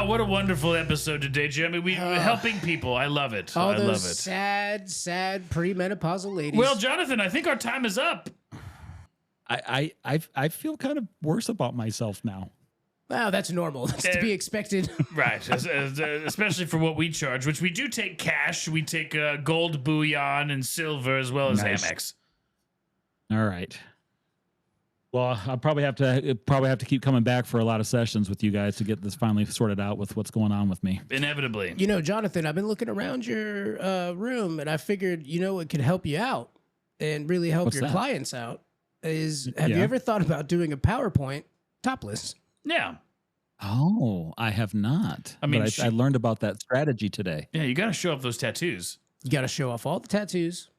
A: What a wonderful episode today, Jeremy. We're helping people. I love it.
B: All
A: I
B: those
A: love it.
B: sad premenopausal ladies.
A: Well, Jonathan, I think our time is up.
C: I feel kind of worse about myself now.
B: wow, that's normal. That's to be expected.
A: Right, especially for what we charge, which we do take cash. We take gold bullion and silver as well as
C: Nice.
A: Amex.
C: All right. Well, I'll probably have to keep coming back for a lot of sessions with you guys to get this finally sorted out with what's going on with me.
A: Inevitably.
B: You know, Jonathan, I've been looking around your room, and I figured, it could help you out and really help
C: What's
B: your
C: that?
B: clients out. Have you
C: Yeah.
B: ever thought about doing a PowerPoint topless?
A: Yeah.
C: Oh, I have not.
A: I mean,
C: But I learned about that strategy today.
A: Yeah, you got to show off those tattoos.
B: You got to show off all the tattoos.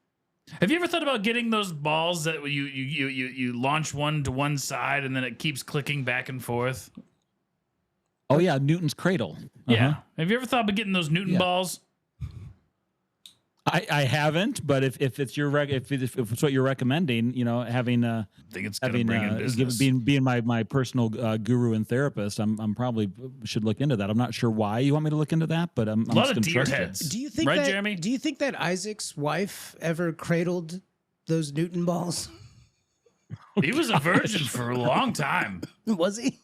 A: Have you ever thought about getting those balls that you launch one to one side and then it keeps clicking back and forth?
C: Oh yeah, Newton's cradle.
A: Yeah.
C: Uh-huh.
A: Have you ever thought about getting those Newton
C: Yeah.
A: balls?
C: I haven't, but if it's if it's what you're recommending, having
A: I think it's going to
C: having
A: bring in business.
C: being my personal guru and therapist, I'm probably should look into that. I'm not sure why you want me to look into that, but I'm
A: a lot
C: just
A: of
C: gonna
A: deer
C: trust you.
A: heads.
B: Do you think
A: right,
B: that,
A: Jeremy?
B: Do you think that Isaac's wife ever cradled those Newton balls?
A: He was a virgin for a long time.
B: Was he?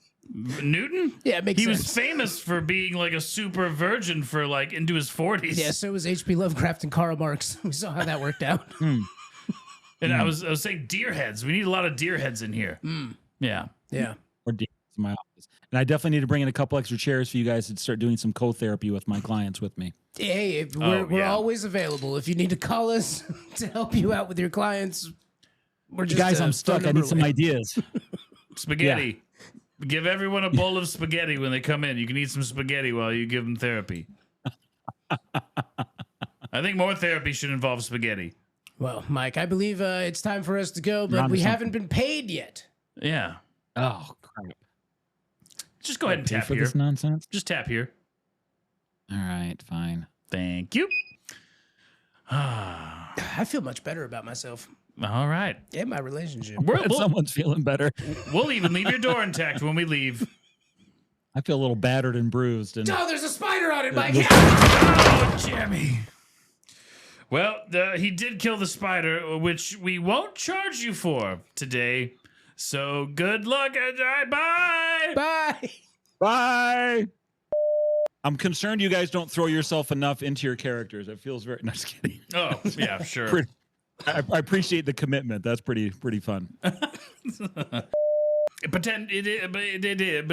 A: Newton?
B: Yeah, it makes
A: He
B: sense.
A: was famous for being like a super virgin for like into his 40s.
B: Yeah, so was H.P. Lovecraft and Karl Marx. We saw how that worked out.
A: And I was saying deer heads. We need a lot of deer heads in here. Yeah.
B: Yeah.
C: Or in my office. And I definitely need to bring in a couple extra chairs for you guys to start doing some co-therapy with my clients with me.
B: Hey, we're
A: yeah.
B: always available. If you need to call us to help you out with your clients, we're just
C: Guys,
B: a
C: I'm stuck.
B: phone
C: I
B: number
C: need some
B: away.
C: ideas.
A: Spaghetti. Give everyone a bowl of spaghetti when they come in. You can eat some spaghetti while you give them therapy. I think more therapy should involve spaghetti.
B: Well, Mike, I believe it's time for us to go,
C: You're
B: but
C: onto
B: we
C: something.
B: haven't been paid yet.
A: Yeah.
C: Oh crap!
A: Just go ahead and
C: Pay
A: tap
C: for
A: here.
C: this nonsense.
A: Just tap here.
C: All right, fine.
A: Thank you.
B: I feel much better about myself
A: All right.
B: and my relationship.
C: Glad someone's feeling better.
A: We'll even leave your door intact when we leave.
C: I feel a little battered and bruised, and
B: Oh, there's a spider on it, Mike.
A: Oh, Jammy. Well, he did kill the spider, which we won't charge you for today. So good luck and bye.
B: Bye.
C: bye. I'm concerned you guys don't throw yourself enough into your characters. It feels very. No, just kidding.
A: Oh, yeah, sure.
C: I appreciate the commitment. That's pretty fun.
A: Pretend it.